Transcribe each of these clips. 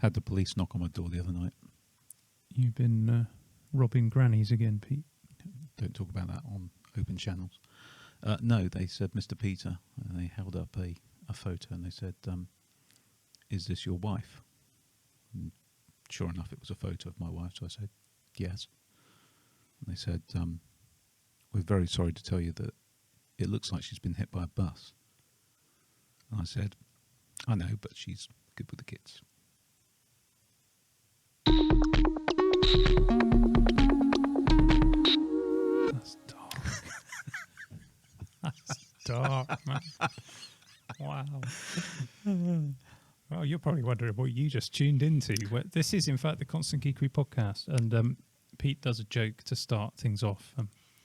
Had the police knock on my door the other night. You've been robbing grannies again, Pete. Don't talk about that on open channels. No, they said, Mr. Peter, and they held up a photo and they said, is this your wife? And sure enough, it was a photo of my wife, so I said, yes. And they said, we're very sorry to tell you that it looks like she's been hit by a bus. And I said, I know, but she's good with the kids. That's dark. That's dark, man. Wow. Well, you're probably wondering what you just tuned into. This is, in fact, the Constant Geekery podcast, and Pete does a joke to start things off.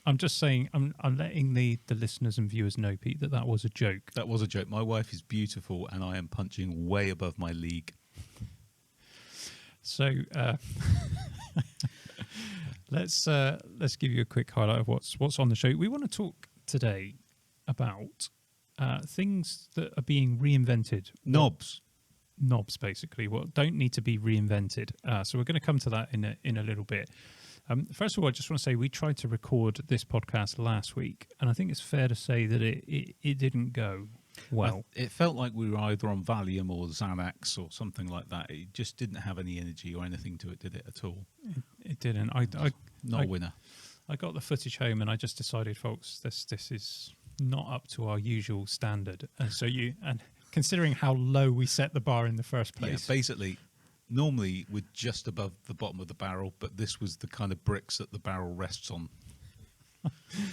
I'm just saying, I'm letting the listeners and viewers know, Pete, that was a joke. That was a joke. My wife is beautiful, and I am punching way above my league. So let's give you a quick highlight of what's on the show. We want to talk today about things that are being reinvented. Knobs, basically. What don't need to be reinvented. So we're going to come to that in a little bit. First of all, I just want to say we tried to record this podcast last week, and I think it's fair to say that it didn't go well. It felt like we were either on Valium or Xanax or something like that. It just didn't have any energy or anything to it, did it, at all? It didn't. Not a winner. I got the footage home, and I just decided, folks, this is not up to our usual standard. And so and considering how low we set the bar in the first place. Yeah, basically, normally we're just above the bottom of the barrel, but this was the kind of bricks that the barrel rests on.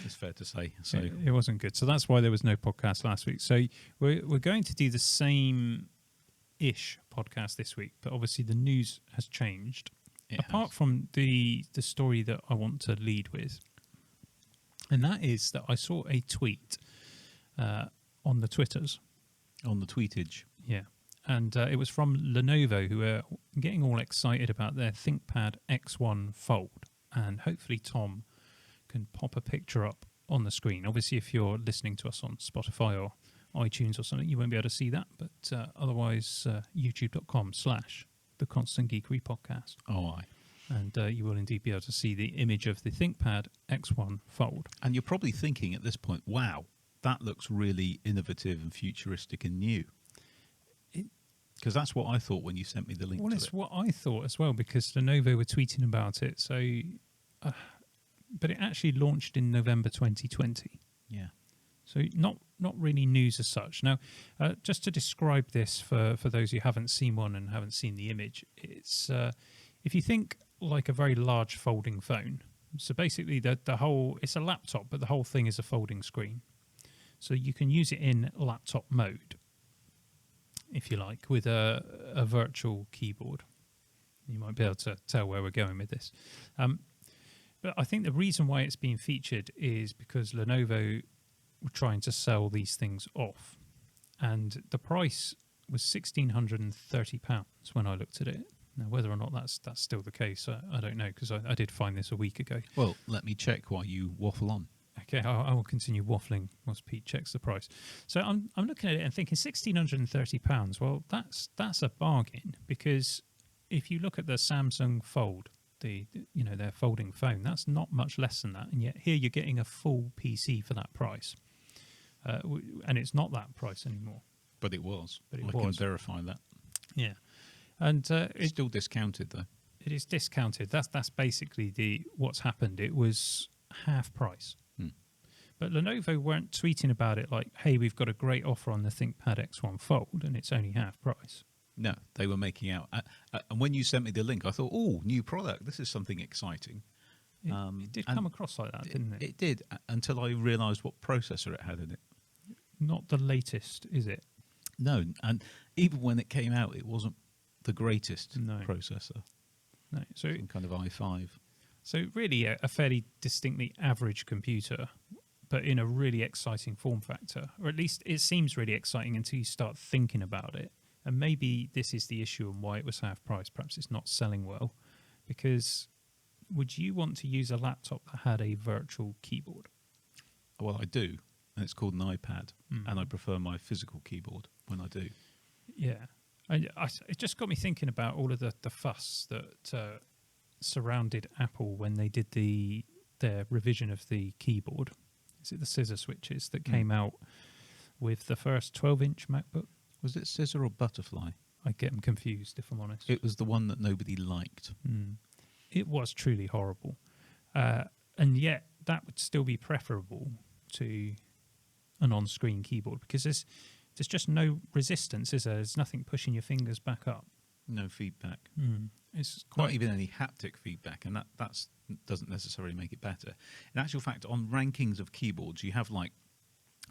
It's fair to say. So it wasn't good. So that's why there was no podcast last week. So we're going to do the same-ish podcast this week, but obviously the news has changed. Apart from the story that I want to lead with, and that is that I saw a tweet on the Twitters. On the tweetage. Yeah. And it was from Lenovo, who are getting all excited about their ThinkPad X1 Fold. And hopefully Tom can pop a picture up on the screen. Obviously, if you're listening to us on Spotify or iTunes or something, you won't be able to see that. But otherwise, youtube.com/The Constant Geekery Podcast. Oh, aye. And you will indeed be able to see the image of the ThinkPad X1 Fold. And you're probably thinking at this point, wow, that looks really innovative and futuristic and new. Because that's what I thought when you sent me the link to it. Well, it's what I thought as well, because Lenovo were tweeting about it. So, but it actually launched in November 2020. Yeah. So not really news as such. Now, just to describe this for those who haven't seen one and haven't seen the image, it's if you think like a very large folding phone. So basically, the whole, it's a laptop, but the whole thing is a folding screen. So you can use it in laptop mode, if you like, with a virtual keyboard. You might be able to tell where we're going with this. But I think the reason why it's being featured is because Lenovo were trying to sell these things off. And the price was £1,630 when I looked at it. Now, whether or not that's still the case, I don't know, because I did find this a week ago. Well, let me check while you waffle on. Okay, I will continue waffling once Pete checks the price. So I'm looking at it and thinking £1,630. Well, that's a bargain, because if you look at the Samsung Fold, their folding phone, that's not much less than that, and yet here you're getting a full PC for that price, and it's not that price anymore. But it was. I can verify that. Yeah, and it's still discounted though. It is discounted. That's basically what's happened. It was half price. But Lenovo weren't tweeting about it like, hey, we've got a great offer on the ThinkPad X1 Fold and it's only half price. No, they were making out. And when you sent me the link, I thought, oh, new product. This is something exciting. It did come across like that, didn't it? It did, until I realised what processor it had in it. Not the latest, is it? No, and even when it came out, it wasn't the greatest processor. No, so some kind of i5. So really a fairly distinctly average computer, but in a really exciting form factor, or at least it seems really exciting until you start thinking about it. And maybe this is the issue and why it was half price. Perhaps it's not selling well, because would you want to use a laptop that had a virtual keyboard? Well, I do, and it's called an iPad, and I prefer my physical keyboard when I do. Yeah, It just got me thinking about all of the fuss that surrounded Apple when they did their revision of the keyboard. Is it the scissor switches that came out with the first 12-inch MacBook? Was it scissor or butterfly? I get them confused, if I'm honest. It was the one that nobody liked. It was truly horrible. And yet, that would still be preferable to an on-screen keyboard because there's just no resistance, is there? There's nothing pushing your fingers back up. No feedback. It's Not even any haptic feedback, and that doesn't necessarily make it better. In actual fact, on rankings of keyboards, you have like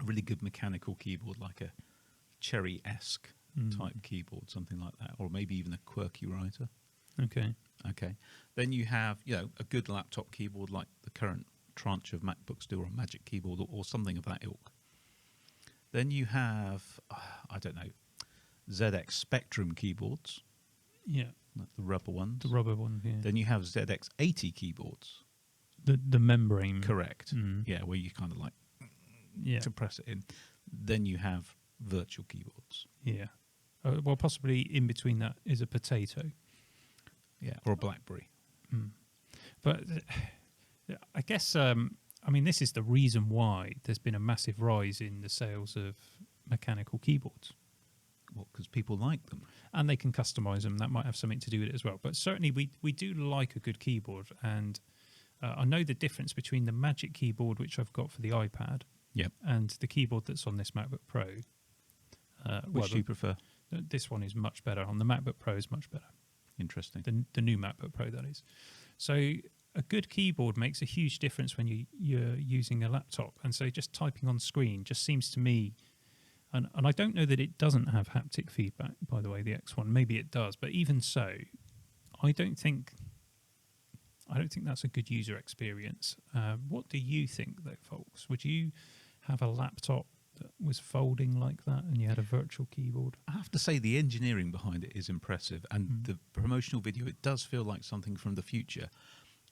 a really good mechanical keyboard, like a Cherry-esque type keyboard, something like that, or maybe even a quirky writer. Okay. Then you have, a good laptop keyboard like the current tranche of MacBooks do, or a Magic Keyboard, or something of that ilk. Then you have, I don't know, ZX Spectrum keyboards. Yeah. Like the rubber ones. The rubber one, yeah. Then you have ZX80 keyboards. The membrane. Correct. Yeah, where you kind of like to press it in. Then you have virtual keyboards. Yeah. Well, possibly in between that is a potato. Yeah, or a BlackBerry. But I guess, this is the reason why there's been a massive rise in the sales of mechanical keyboards. Well, because people like them. And they can customize them. That might have something to do with it as well. But certainly we do like a good keyboard. And I know the difference between the Magic Keyboard, which I've got for the iPad, and the keyboard that's on this MacBook Pro. Which do you prefer? This one is much better. On the MacBook Pro is much better. Interesting. The new MacBook Pro, that is. So a good keyboard makes a huge difference when you're using a laptop. And so just typing on screen just seems to me... And I don't know that it doesn't have haptic feedback, by the way, the X1. Maybe it does. But even so, I don't think that's a good user experience. What do you think, though, folks? Would you have a laptop that was folding like that and you had a virtual keyboard? I have to say the engineering behind it is impressive, and the promotional video, it does feel like something from the future.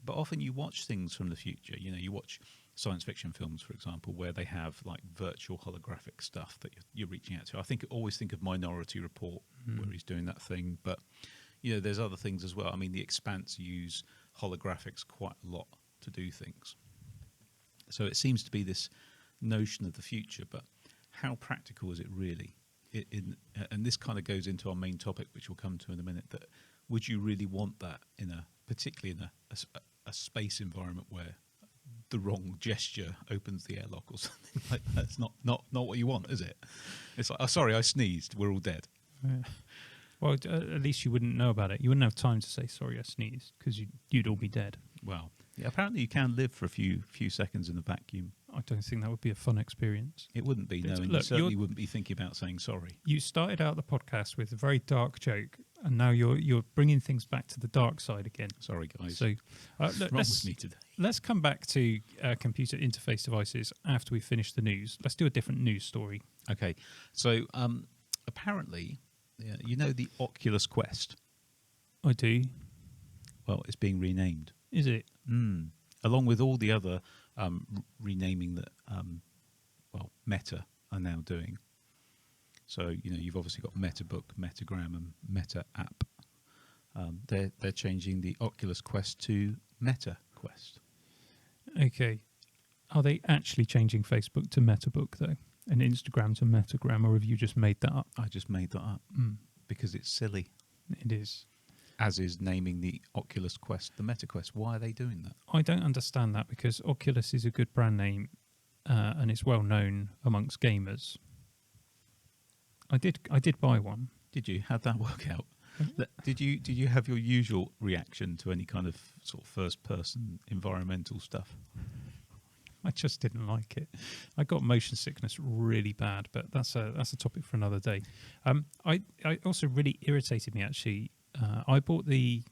But often you watch things from the future. You watch science fiction films, for example, where they have like virtual holographic stuff that you're reaching out to. I always think of Minority Report, where he's doing that thing. But there's other things as well. I mean, The Expanse use holographics quite a lot to do things. So it seems to be this notion of the future, but how practical is it really? And this kind of goes into our main topic, which we'll come to in a minute. That would you really want that particularly in a space environment where the wrong gesture opens the airlock or something like that? It's not what you want, is it? It's like, oh, sorry, I sneezed. We're all dead. Yeah. Well, at least you wouldn't know about it. You wouldn't have time to say, sorry, I sneezed, because you'd all be dead. Well, yeah, apparently you can live for a few seconds in a vacuum. I don't think that would be a fun experience. It wouldn't be, no, and you certainly wouldn't be thinking about saying sorry. You started out the podcast with a very dark joke, and now you're bringing things back to the dark side again. Sorry, guys. So what's wrong with me today? Let's come back to computer interface devices after we finish the news. Let's do a different news story. Okay. So apparently, the Oculus Quest? I do. Well, it's being renamed. Is it? Along with all the other renaming that Meta are now doing. So you've obviously got MetaBook, Metagram, and Meta App. They're changing the Oculus Quest to Meta Quest. Okay, are they actually changing Facebook to MetaBook though, and Instagram to Metagram, or have you just made that up? I just made that up because it's silly. It is. As is naming the Oculus Quest the Meta Quest. Why are they doing that? I don't understand that, because Oculus is a good brand name and it's well known amongst gamers. I did buy one. Did you? How'd that work out? Did you have your usual reaction to any kind of sort of first person environmental stuff? I just didn't like it. I got motion sickness really bad, but that's a topic for another day. I also really irritated me actually. I bought I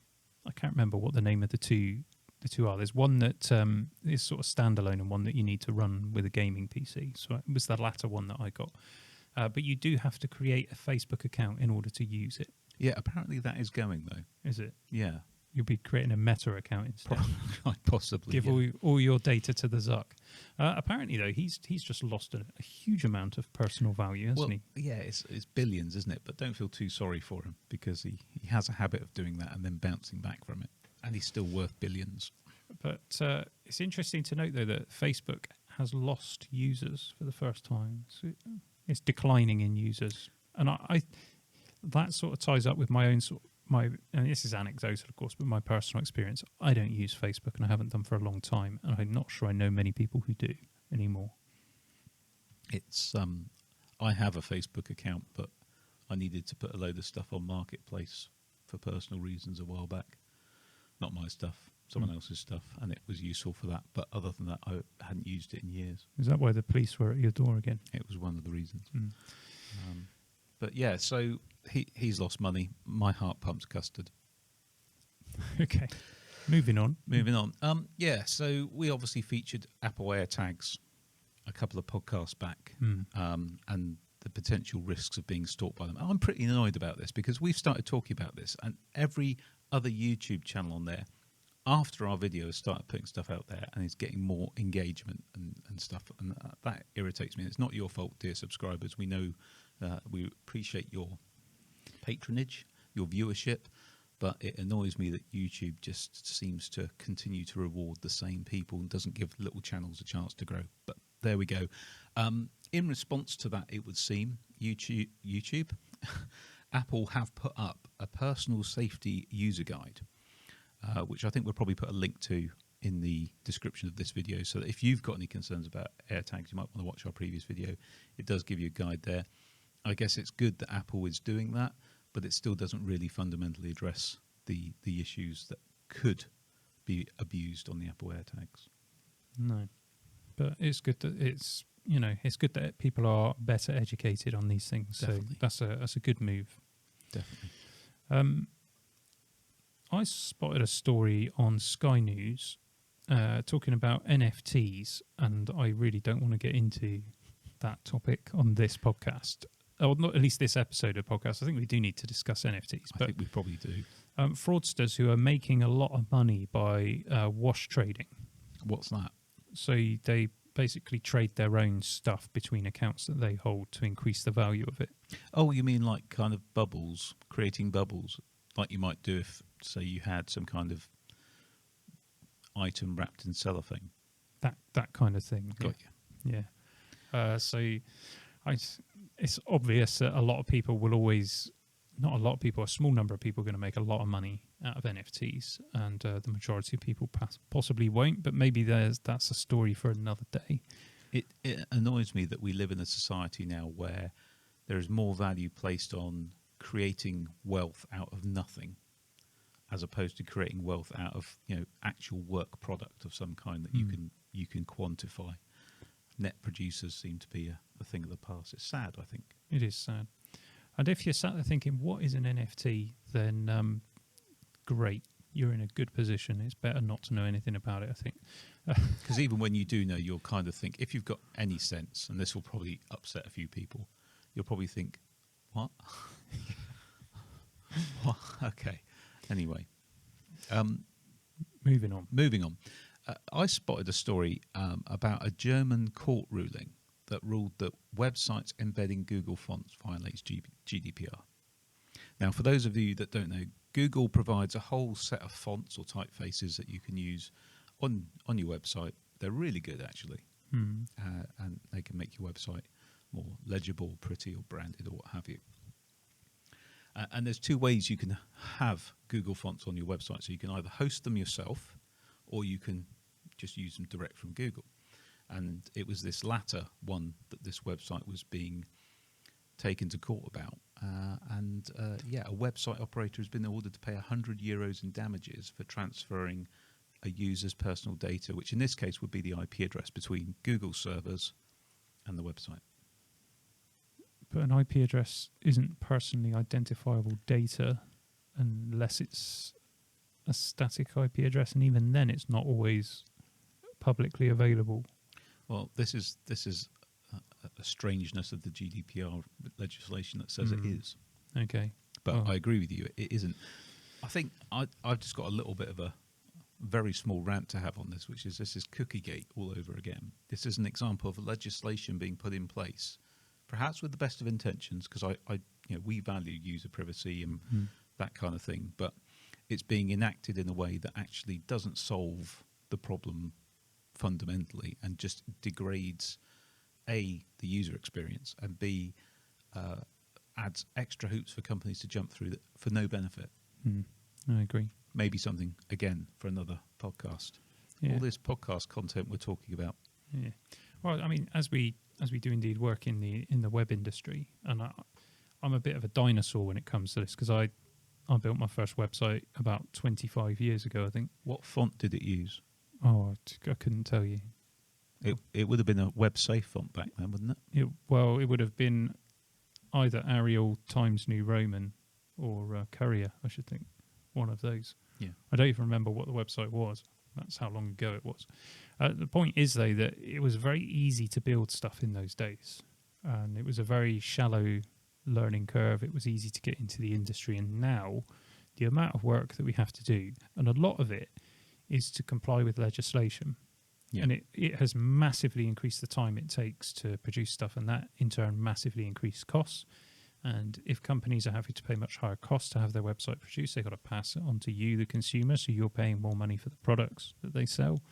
can't remember what the name of the two are. There's one that is sort of standalone and one that you need to run with a gaming PC. So it was the latter one that I got. But you do have to create a Facebook account in order to use it. Yeah, apparently that is going though. Is it? Yeah. You'll be creating a Meta account instead. Possibly. Give all your data to the Zuck. Apparently, though, he's just lost a huge amount of personal value, hasn't Well, he? yeah, it's billions, isn't it? But don't feel too sorry for him because he has a habit of doing that and then bouncing back from it. And he's still worth billions. But it's interesting to note, though, that Facebook has lost users for the first time. So it's declining in users. And I that sort of ties up with my own and this is anecdotal, of course, but my personal experience. I don't use Facebook, and I haven't done for a long time, and I'm not sure I know many people who do anymore. It's I have a Facebook account, but I needed to put a load of stuff on Marketplace for personal reasons a while back. Not my stuff, someone else's stuff, and it was useful for that. But other than that, I hadn't used it in years. Is that why the police were at your door again? It was one of the reasons. But yeah, so he's lost money. My heart pumps custard. Okay, moving on. Yeah, so we obviously featured Apple AirTags a couple of podcasts back, and the potential risks of being stalked by them. I'm pretty annoyed about this because we've started talking about this, and every other YouTube channel on there, after our video, has started putting stuff out there and is getting more engagement and stuff, and that irritates me. And it's not your fault, dear subscribers. We know we appreciate your patronage, your viewership, but it annoys me that YouTube just seems to continue to reward the same people and doesn't give little channels a chance to grow. But there we go. In response to that, it would seem YouTube Apple have put up a personal safety user guide, which I think we'll probably put a link to in the description of this video, so that if you've got any concerns about AirTags, you might want to watch our previous video. It does give you a guide there. I guess it's good that Apple is doing that, but it still doesn't really fundamentally address the issues that could be abused on the Apple AirTags. No, but it's good that it's good that people are better educated on these things. Definitely. So that's a good move. Definitely. I spotted a story on Sky News talking about NFTs, and I really don't want to get into that topic on this podcast. Or not at least this episode of podcast. I think we do need to discuss NFTs. I think we probably do. Fraudsters who are making a lot of money by wash trading. What's that? So they basically trade their own stuff between accounts that they hold to increase the value of it. Oh, you mean like kind of bubbles, creating bubbles, like you might do if, say, you had some kind of item wrapped in cellophane. That kind of thing. Got you. Yeah. It's obvious that a lot of people will always, not a lot of people, a small number of people are going to make a lot of money out of NFTs, and the majority of people possibly won't, but maybe that's a story for another day. It annoys me that we live in a society now where there is more value placed on creating wealth out of nothing, as opposed to creating wealth out of actual work product of some kind that you can quantify. Net producers seem to be a thing of the past. It's sad, I think. It is sad. And if you're sat there thinking, what is an NFT, then great. You're in a good position. It's better not to know anything about it, I think. Because even when you do know, you'll kind of think, if you've got any sense, and this will probably upset a few people, you'll probably think, what? What? Okay. Anyway. Moving on. I spotted a story about a German court ruling that ruled that websites embedding Google fonts violates GDPR. Now, for those of you that don't know, Google provides a whole set of fonts or typefaces that you can use on your website. They're really good, actually, and they can make your website more legible, pretty, or branded, or what have you. And there's two ways you can have Google fonts on your website. So you can either host them yourself, or you can just use them direct from Google. And it was this latter one that this website was being taken to court about. A website operator has been ordered to pay €100 in damages for transferring a user's personal data, which in this case would be the IP address between Google servers and the website. But an IP address isn't personally identifiable data unless it's a static IP address, and even then it's not always publicly available. Well, this is a strangeness of the GDPR legislation that says it is. Okay. But I agree with you, it isn't. I think I've just got a little bit of a very small rant to have on this, which is this is Cookiegate all over again. This is an example of legislation being put in place, perhaps with the best of intentions, because we value user privacy and that kind of thing, but it's being enacted in a way that actually doesn't solve the problem fundamentally and just degrades A, the user experience, and B, adds extra hoops for companies to jump through that for no benefit. I agree. Maybe something, again, for another podcast. Yeah. All this podcast content we're talking about. Yeah. Well, I mean, as we do indeed work in the web industry, and I'm a bit of a dinosaur when it comes to this, because I built my first website about 25 years ago, I think. What font did it use? Oh, I couldn't tell you. It would have been a web-safe font back then, wouldn't it? It would have been either Arial, Times New Roman, or Courier, I should think. One of those. Yeah. I don't even remember what the website was. That's how long ago it was. The point is, though, that it was very easy to build stuff in those days. And it was a very shallow learning curve. It was easy to get into the industry. And now, the amount of work that we have to do, and a lot of it is to comply with legislation. Yeah. And it has massively increased the time it takes to produce stuff, and that, in turn, massively increased costs. And if companies are having to pay much higher costs to have their website produced, they've got to pass it on to you, the consumer, so you're paying more money for the products that they sell,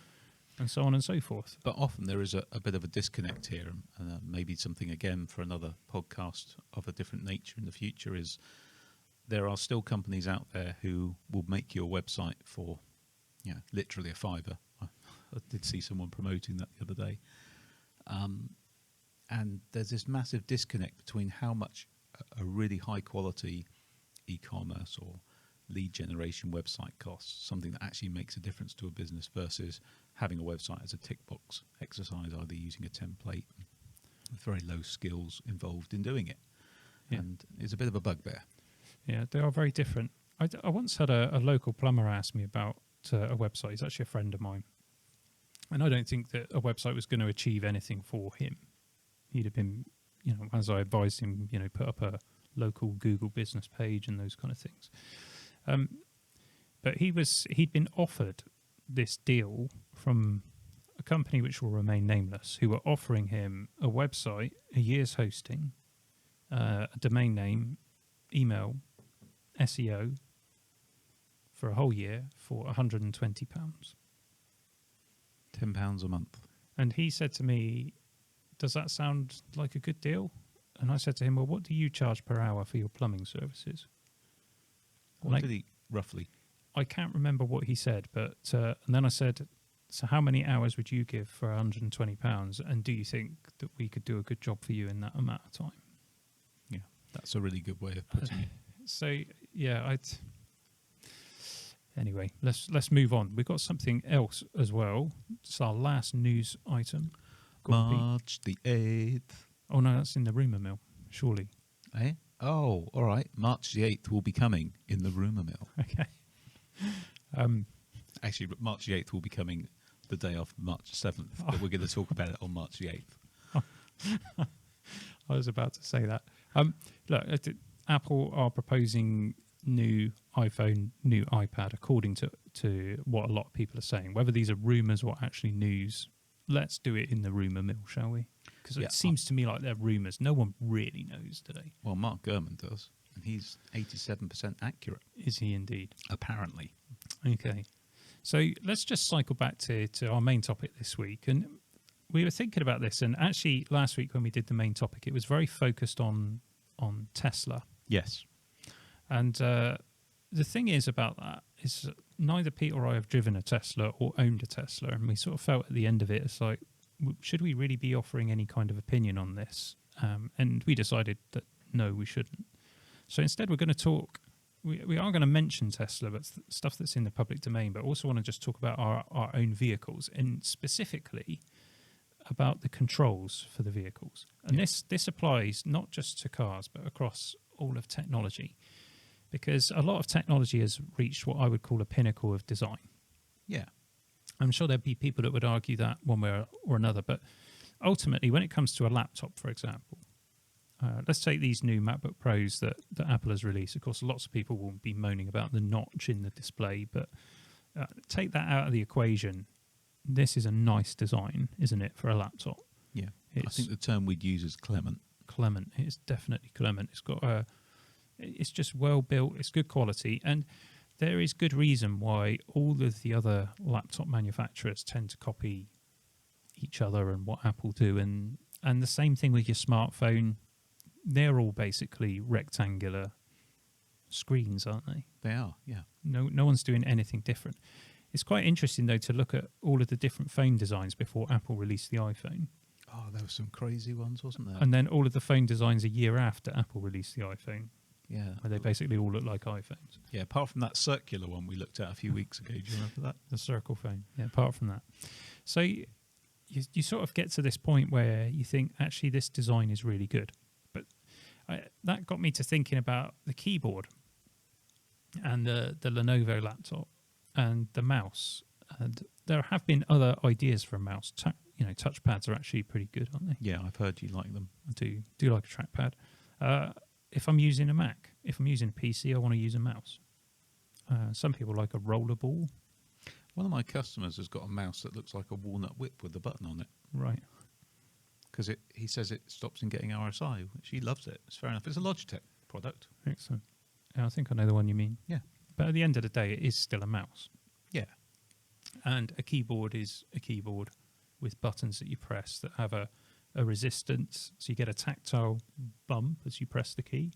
and so on and so forth. But often there is a bit of a disconnect here, and maybe something, again, for another podcast of a different nature in the future is there are still companies out there who will make your website for literally a fiver. I did see someone promoting that the other day. And there's this massive disconnect between how much a really high quality e-commerce or lead generation website costs, something that actually makes a difference to a business, versus having a website as a tick box exercise, either using a template with very low skills involved in doing it. Yeah. And it's a bit of a bugbear. Yeah, they are very different. I once had a local plumber ask me about a website. He's actually a friend of mine. And I don't think that a website was going to achieve anything for him. He'd have been, as I advised him, put up a local Google business page and those kind of things. But he'd been offered this deal from a company which will remain nameless, who were offering him a website, a year's hosting, a domain name, email, SEO for a whole year for £120. £10 a month. And he said to me, does that sound like a good deal? And I said to him, well, what do you charge per hour for your plumbing services? What did he roughly? I can't remember what he said, but and then I said, so how many hours would you give for £120? And do you think that we could do a good job for you in that amount of time? Yeah, that's a really good way of putting it. So, yeah, anyway, let's move on. We've got something else as well. It's our last news item. March the 8th. Oh, no, that's in the Rumour Mill, surely. Eh? Oh, all right. March the 8th will be coming in the Rumour Mill. Okay. Actually, March the 8th will be coming the day of March 7th, but we're going to talk about it on March the 8th. I was about to say that. Look, Apple are proposing new iPhone, new iPad, according to what a lot of people are saying. Whether these are rumours or actually news, let's do it in the rumour mill, shall we? Because it seems to me like they're rumours. No one really knows today. Well, Mark Gurman does, and he's 87% accurate. Is he indeed? Apparently. Okay. So let's just cycle back to our main topic this week. And we were thinking about this, and actually last week when we did the main topic, it was very focused on Tesla. Yes. And the thing is about that is neither Pete or I have driven a Tesla or owned a Tesla, and we sort of felt at the end of it, it's like, should we really be offering any kind of opinion on this? And we decided that no, we shouldn't. So instead we're going to talk, we are going to mention Tesla, but stuff that's in the public domain, but also want to just talk about our own vehicles, and specifically about the controls for the vehicles. And this applies not just to cars, but across all of technology, because a lot of technology has reached what I would call a pinnacle of design. Yeah. I'm sure there'd be people that would argue that one way or another, but ultimately when it comes to a laptop, for example, let's take these new MacBook Pros that Apple has released. Of course, lots of people will be moaning about the notch in the display, but Take that out of the equation. This is a nice design, isn't it, for a laptop? Yeah. I It's think the term we'd use is clement. Clement. It's definitely Clement. It's got a. It's just well built. It's good quality, and there is good reason why all of the other laptop manufacturers tend to copy each other and what Apple do, and the same thing with your smartphone. They're all basically rectangular screens, aren't they? They are, yeah. No one's doing anything different. It's quite interesting though to look at all of the different phone designs before Apple released the iPhone. Oh, there were some crazy ones, wasn't there? And then all of the phone designs a year after Apple released the iPhone, yeah. where they basically all look like iPhones. Yeah, apart from that circular one we looked at a few weeks ago. Do you remember that? The circle phone. Yeah, apart from that. So you sort of get to this point where you think, actually, this design is really good. But that got me to thinking about the keyboard and the Lenovo laptop and the mouse. And there have been other ideas for a mouse. Touchpads are actually pretty good, aren't they? Yeah, I've heard you like them. I do like a trackpad. If I'm using a Mac, if I'm using a PC, I want to use a mouse. Some people like a rollerball. One of my customers has got a mouse that looks like a walnut whip with a button on it. Right. Because he says it stops him getting RSI, which he loves it. It's fair enough. It's a Logitech product. Excellent. Yeah, I think I know the one you mean. Yeah. But at the end of the day, it is still a mouse. Yeah. And a keyboard is a keyboard with buttons that you press that have a resistance. So you get a tactile bump as you press the key,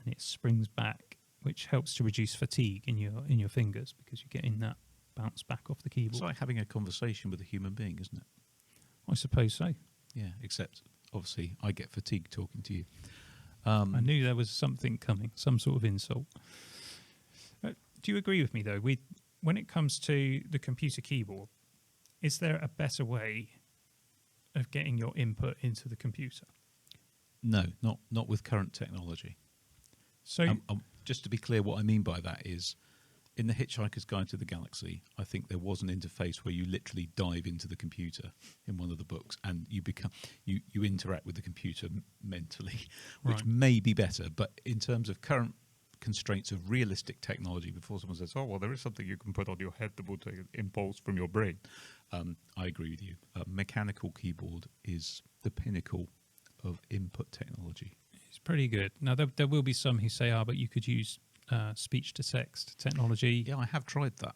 and it springs back, which helps to reduce fatigue in your fingers because you're getting that bounce back off the keyboard. It's like having a conversation with a human being, isn't it? I suppose so. Yeah, except obviously I get fatigued talking to you. I knew there was something coming, some sort of insult. Do you agree with me, though? When it comes to the computer keyboard, is there a better way of getting your input into the computer? No, not with current technology. So, just to be clear, what I mean by that is, in the Hitchhiker's Guide to the Galaxy, I think there was an interface where you literally dive into the computer in one of the books, and you interact with the computer mentally, which Right. may be better. But in terms of current constraints of realistic technology, before someone says, "Oh, well, there is something you can put on your head that will take an impulse from your brain," I agree with you. A mechanical keyboard is the pinnacle of input technology. it's pretty good. Now, there will be some who say, but you could use speech-to-text technology. Yeah, I have tried that.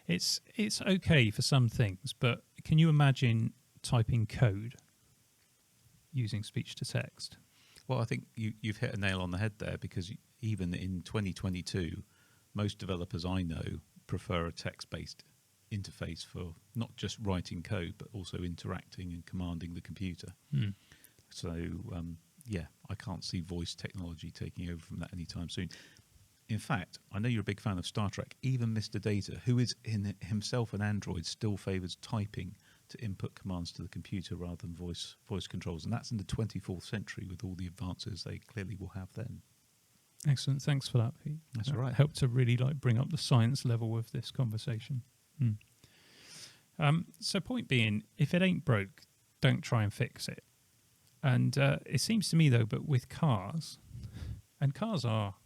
It's okay for some things, but can you imagine typing code using speech-to-text? Well, I think you've hit a nail on the head there, because even in 2022, most developers I know prefer a text-based interface for not just writing code, but also interacting and commanding the computer. So, yeah, I can't see voice technology taking over from that anytime soon. In fact, I know you're a big fan of Star Trek. Even Mr. Data, who is in himself an android, still favours typing to input commands to the computer rather than voice controls. And that's in the 24th century with all the advances they clearly will have then. Excellent. Thanks for that, Pete. That's all right. Helped to really bring up the science level of this conversation. So point being, if it ain't broke, don't try and fix it. And it seems to me, though, but with cars, and cars are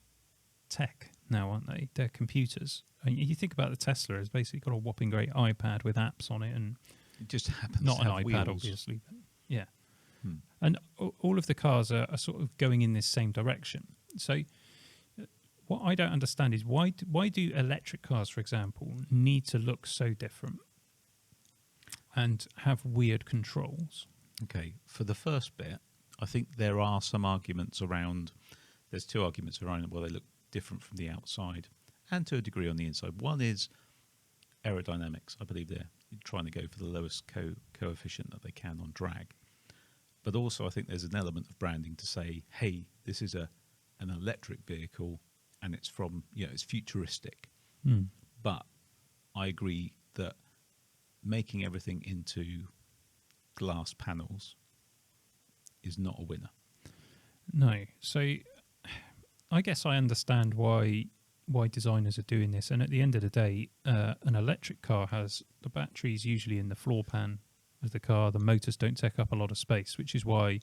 tech now, aren't they? They're computers. And you think about the Tesla, it's basically got a whopping great iPad with apps on it, and It just happens not to an have iPad, wheels. obviously. But yeah. And all of the cars are sort of going in this same direction. So what I don't understand is why do electric cars, for example, need to look so different and have weird controls? Okay, for the first bit, I think there are some arguments around. There's two arguments around where they look different from the outside and to a degree on the inside. One is aerodynamics. I believe they're trying to go for the lowest coefficient that they can on drag. But also I think there's an element of branding to say, hey, this is an electric vehicle and it's from, it's futuristic. But I agree that making everything into glass panels is not a winner. No. So I guess I understand why designers are doing this. And at the end of the day, an electric car has the batteries usually in the floor pan of the car. The motors don't take up a lot of space, which is why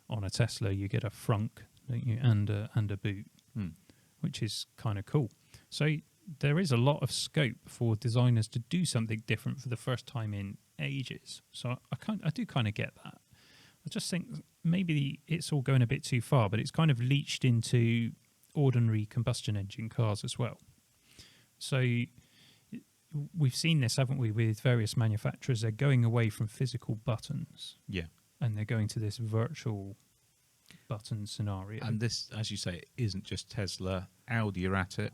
on a Tesla you get a frunk, don't you, and a boot, which is kind of cool. So there is a lot of scope for designers to do something different for the first time in ages. So I do kind of get that. I just think maybe it's all going a bit too far, but it's kind of leached into ordinary combustion engine cars as well. So we've seen this, haven't we, with various manufacturers? They're going away from physical buttons. Yeah. And they're going to this virtual button scenario. And this, as you say, isn't just Tesla. Audi are at it.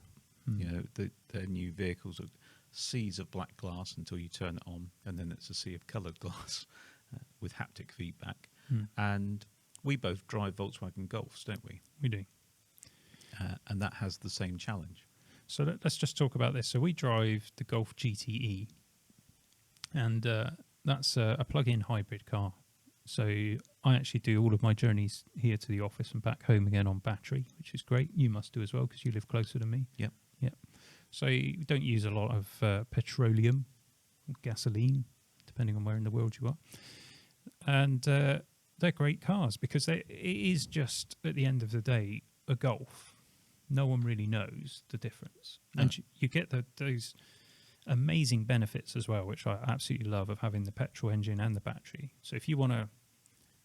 You know, their new vehicles are seas of black glass until you turn it on, and then it's a sea of coloured glass with haptic feedback. And we both drive Volkswagen Golfs, don't we? We do. And that has the same challenge. So let's just talk about this. So we drive the Golf GTE, and that's a plug-in hybrid car. So I actually do all of my journeys here to the office and back home again on battery, which is great. You must do as well because you live closer to me. Yep. Yep. So you don't use a lot of petroleum, gasoline, depending on where in the world you are. And they're great cars because it is just, at the end of the day, a Golf. No one really knows the difference. No. And you get those amazing benefits as well, which I absolutely love, of having the petrol engine and the battery. So if you want to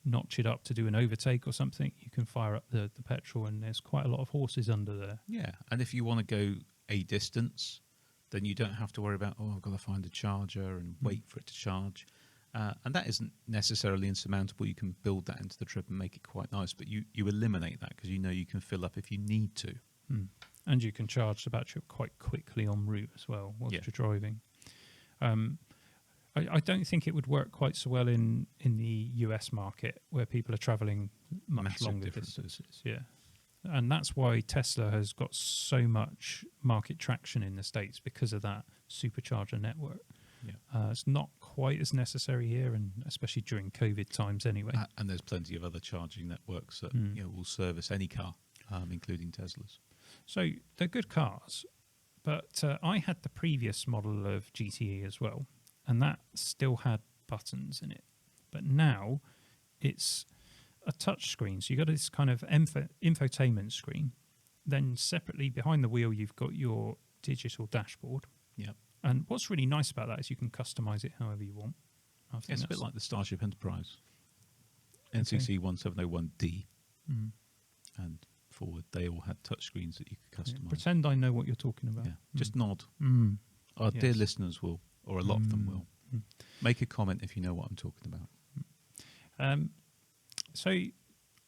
notch it up to do an overtake or something, you can fire up the petrol, and there's quite a lot of horses under there. Yeah, and if you want to go a distance, then you don't have to worry about, I've got to find a charger and wait for it to charge. And that isn't necessarily insurmountable. You can build that into the trip and make it quite nice, but you eliminate that because you know you can fill up if you need to. And you can charge the battery up quite quickly en route as well whilst you're driving. I don't think it would work quite so well in the US market where people are travelling much Massive longer differences. distances. Yeah. And that's why Tesla has got so much market traction in the States, because of that supercharger network. Yeah. It's not quite as necessary here, and especially during COVID times anyway. And there's plenty of other charging networks that will service any car, including Teslas. So they're good cars, but I had the previous model of GTE as well, and that still had buttons in it. But now it's a touch screen. So you've got this kind of infotainment screen. Then separately behind the wheel, you've got your digital dashboard. Yep. And what's really nice about that is you can customize it however you want. It's a bit like the Starship Enterprise. NCC 1701D and forward, they all had touchscreens that you could customize. Pretend I know what you're talking about. Yeah. Just nod. Our Yes. dear listeners will, or a lot of them will. Make a comment if you know what I'm talking about. So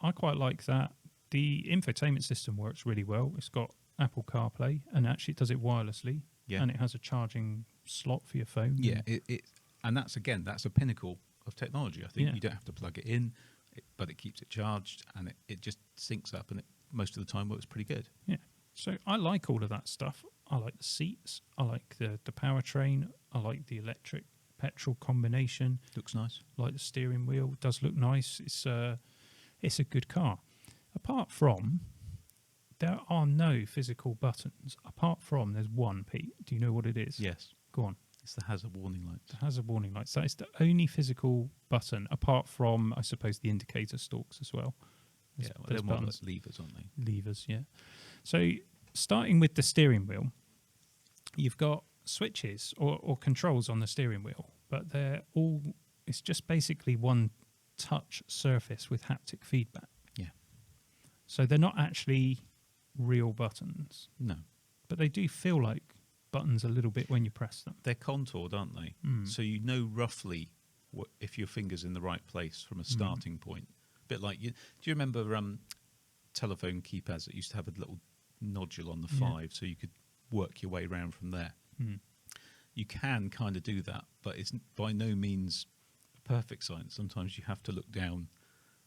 I quite like that. The infotainment system works really well. It's got Apple CarPlay, and actually it does it wirelessly. Yeah. And it has a charging slot for your phone. Yeah, and that's a pinnacle of technology. I think Yeah. you don't have to plug it in, but it keeps it charged, and it just syncs up, and it most of the time works pretty good. Yeah. So I like all of that stuff. I like the seats. I like the powertrain. I like the electric petrol combination. Looks nice. I like the steering wheel. It does look nice. It's a good car. Apart from, there are no physical buttons. Apart from, there's one, Pete. Do you know what it is? Yes. Go on. It's the hazard warning lights. It has a warning light. So it's the only physical button, apart from, I suppose, the indicator stalks as well. Yeah, well, they're more like levers, aren't they? Levers, yeah. So starting with the steering wheel, you've got switches or controls on the steering wheel, but it's just basically one touch surface with haptic feedback. Yeah. So they're not actually real buttons, No. but they do feel like buttons a little bit when you press them. They're contoured, aren't they? So you know roughly if your finger's in the right place from a starting point. A bit like, do you remember telephone keypads that used to have a little nodule on the 5 so you could work your way around from there? You can kind of do that, but it's by no means a perfect science. Sometimes you have to look down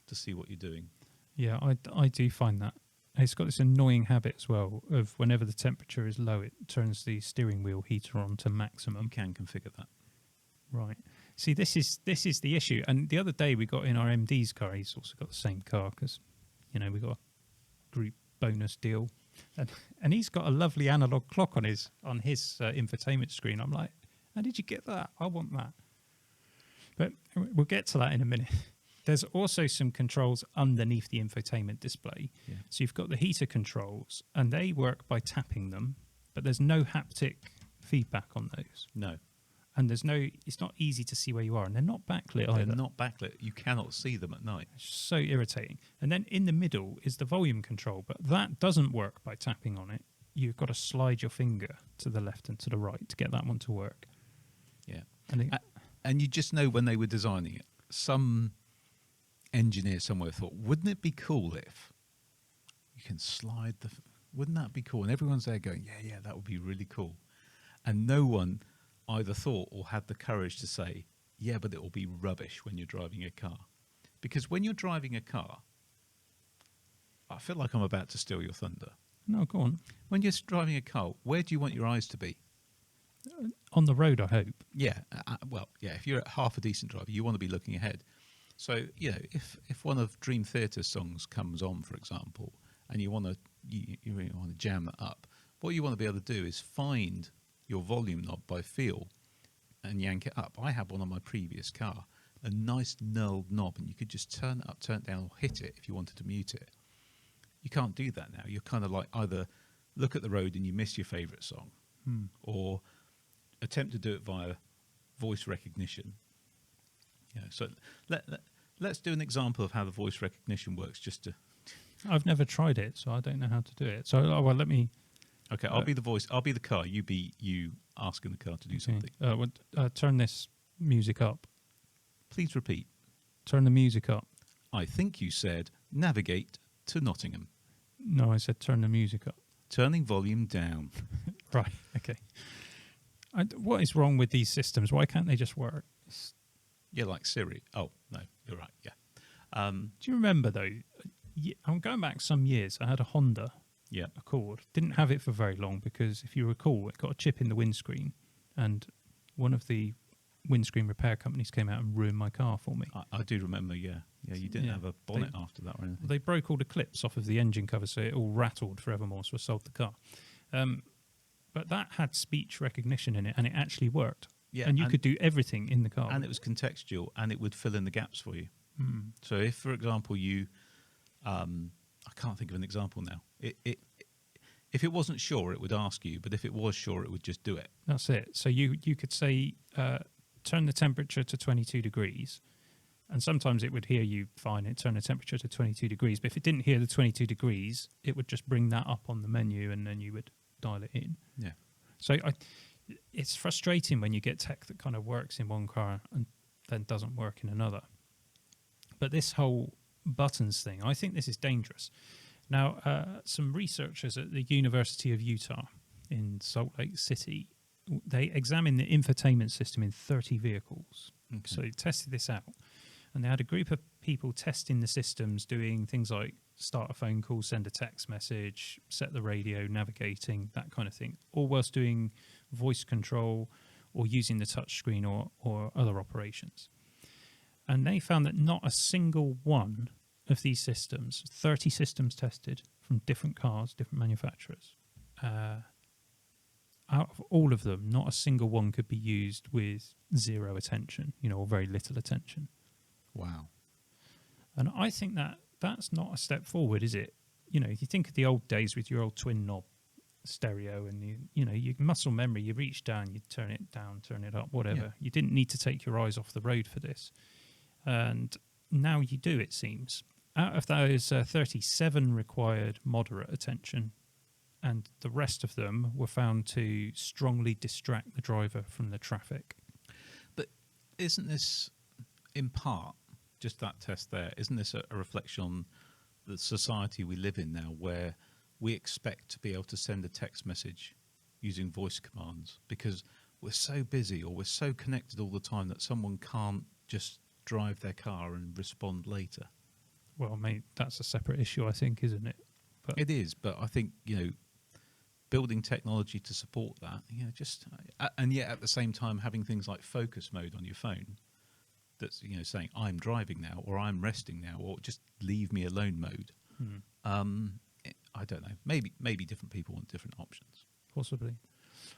to see what you're doing. Yeah, I do find that. It's got this annoying habit as well of whenever the temperature is low, it turns the steering wheel heater on to maximum. You can configure that. Right. See, this is the issue. And the other day we got in our MD's car, he's also got the same car because, we got a group bonus deal. And he's got a lovely analog clock on his infotainment screen. I'm like, how did you get that? I want that. But we'll get to that in a minute. There's also some controls underneath the infotainment display. Yeah. So you've got the heater controls, and they work by tapping them, but there's no haptic feedback on those. No, And it's not easy to see where you are, and they're not backlit either. they're not backlit. You cannot see them at night. It's so irritating. And then in the middle is the volume control, but that doesn't work by tapping on it. You've got to slide your finger to the left and to the right to get that one to work. Yeah. And You just know when they were designing it, some engineer somewhere thought, wouldn't it be cool if you can slide wouldn't that be cool? And everyone's there going, yeah, that would be really cool. And no one either thought or had the courage to say, yeah, but it will be rubbish when you're driving a car. Because when you're driving a car, I feel like I'm about to steal your thunder. no, go on. When you're driving a car, where do you want your eyes to be? On the road, I hope. Yeah, if you're half a decent driver, you want to be looking ahead. So, if one of Dream Theater's songs comes on, for example, and you really want to jam that up, what you want to be able to do is find your volume knob by feel and yank it up. I had one on my previous car, a nice knurled knob, and you could just turn it up, turn it down, or hit it if you wanted to mute it. You can't do that now. You're kind of like either look at the road and you miss your favourite song, or attempt to do it via voice recognition. So let's do an example of how the voice recognition works. I've never tried it, so I don't know how to do it. So, let me... Okay, I'll be the voice. I'll be the car. You be you asking the car to do something. Turn this music up. Please repeat. Turn the music up. I think you said navigate to Nottingham. No, I said turn the music up. Turning volume down. Right, okay. What is wrong with these systems? Why can't they just work? Yeah, like Siri. Oh, no, you're right, yeah. Do you remember, though, I'm going back some years, I had a Honda Accord. Didn't have it for very long because, if you recall, it got a chip in the windscreen, and one of the windscreen repair companies came out and ruined my car for me. I do remember, yeah. Yeah, you didn't have a bonnet after that or anything. They broke all the clips off of the engine cover, so it all rattled forevermore, so I sold the car. But that had speech recognition in it, and it actually worked. Yeah, and you could do everything in the car. And it was contextual, and it would fill in the gaps for you. So if, for example, I can't think of an example now. If it wasn't sure, it would ask you, but if it was sure, it would just do it. That's it. So you could say, turn the temperature to 22 degrees, and sometimes it would hear you fine, it turn the temperature to 22 degrees, but if it didn't hear the 22 degrees, it would just bring that up on the menu, and then you would dial it in. Yeah. So it's frustrating when you get tech that kind of works in one car and then doesn't work in another. But this whole buttons thing, I think this is dangerous. Now, some researchers at the University of Utah in Salt Lake City, they examined the infotainment system in 30 vehicles. Okay. So they tested this out. And they had a group of people testing the systems, doing things like start a phone call, send a text message, set the radio, navigating, that kind of thing, all whilst doing voice control or using the touch screen or other operations. And they found that not a single one of these systems, 30 systems tested from different cars, different manufacturers, out of all of them, not a single one could be used with zero attention, or very little attention. Wow. And I think that's not a step forward, is it? If you think of the old days with your old twin knob stereo and your muscle memory, you reach down, you turn it down, turn it up, whatever. Yeah. You didn't need to take your eyes off the road for this. And now you do, it seems. Out of those, 37 required moderate attention, and the rest of them were found to strongly distract the driver from the traffic. But isn't this, in part, just that test there, isn't this a reflection on the society we live in now, where we expect to be able to send a text message using voice commands because we're so busy or we're so connected all the time that someone can't just drive their car and respond later? Well, mate, that's a separate issue, I think, isn't it? But it is, but I think, building technology to support that, and yet at the same time having things like focus mode on your phone that's, saying I'm driving now or I'm resting now or just leave me alone mode. I don't know. Maybe different people want different options. Possibly.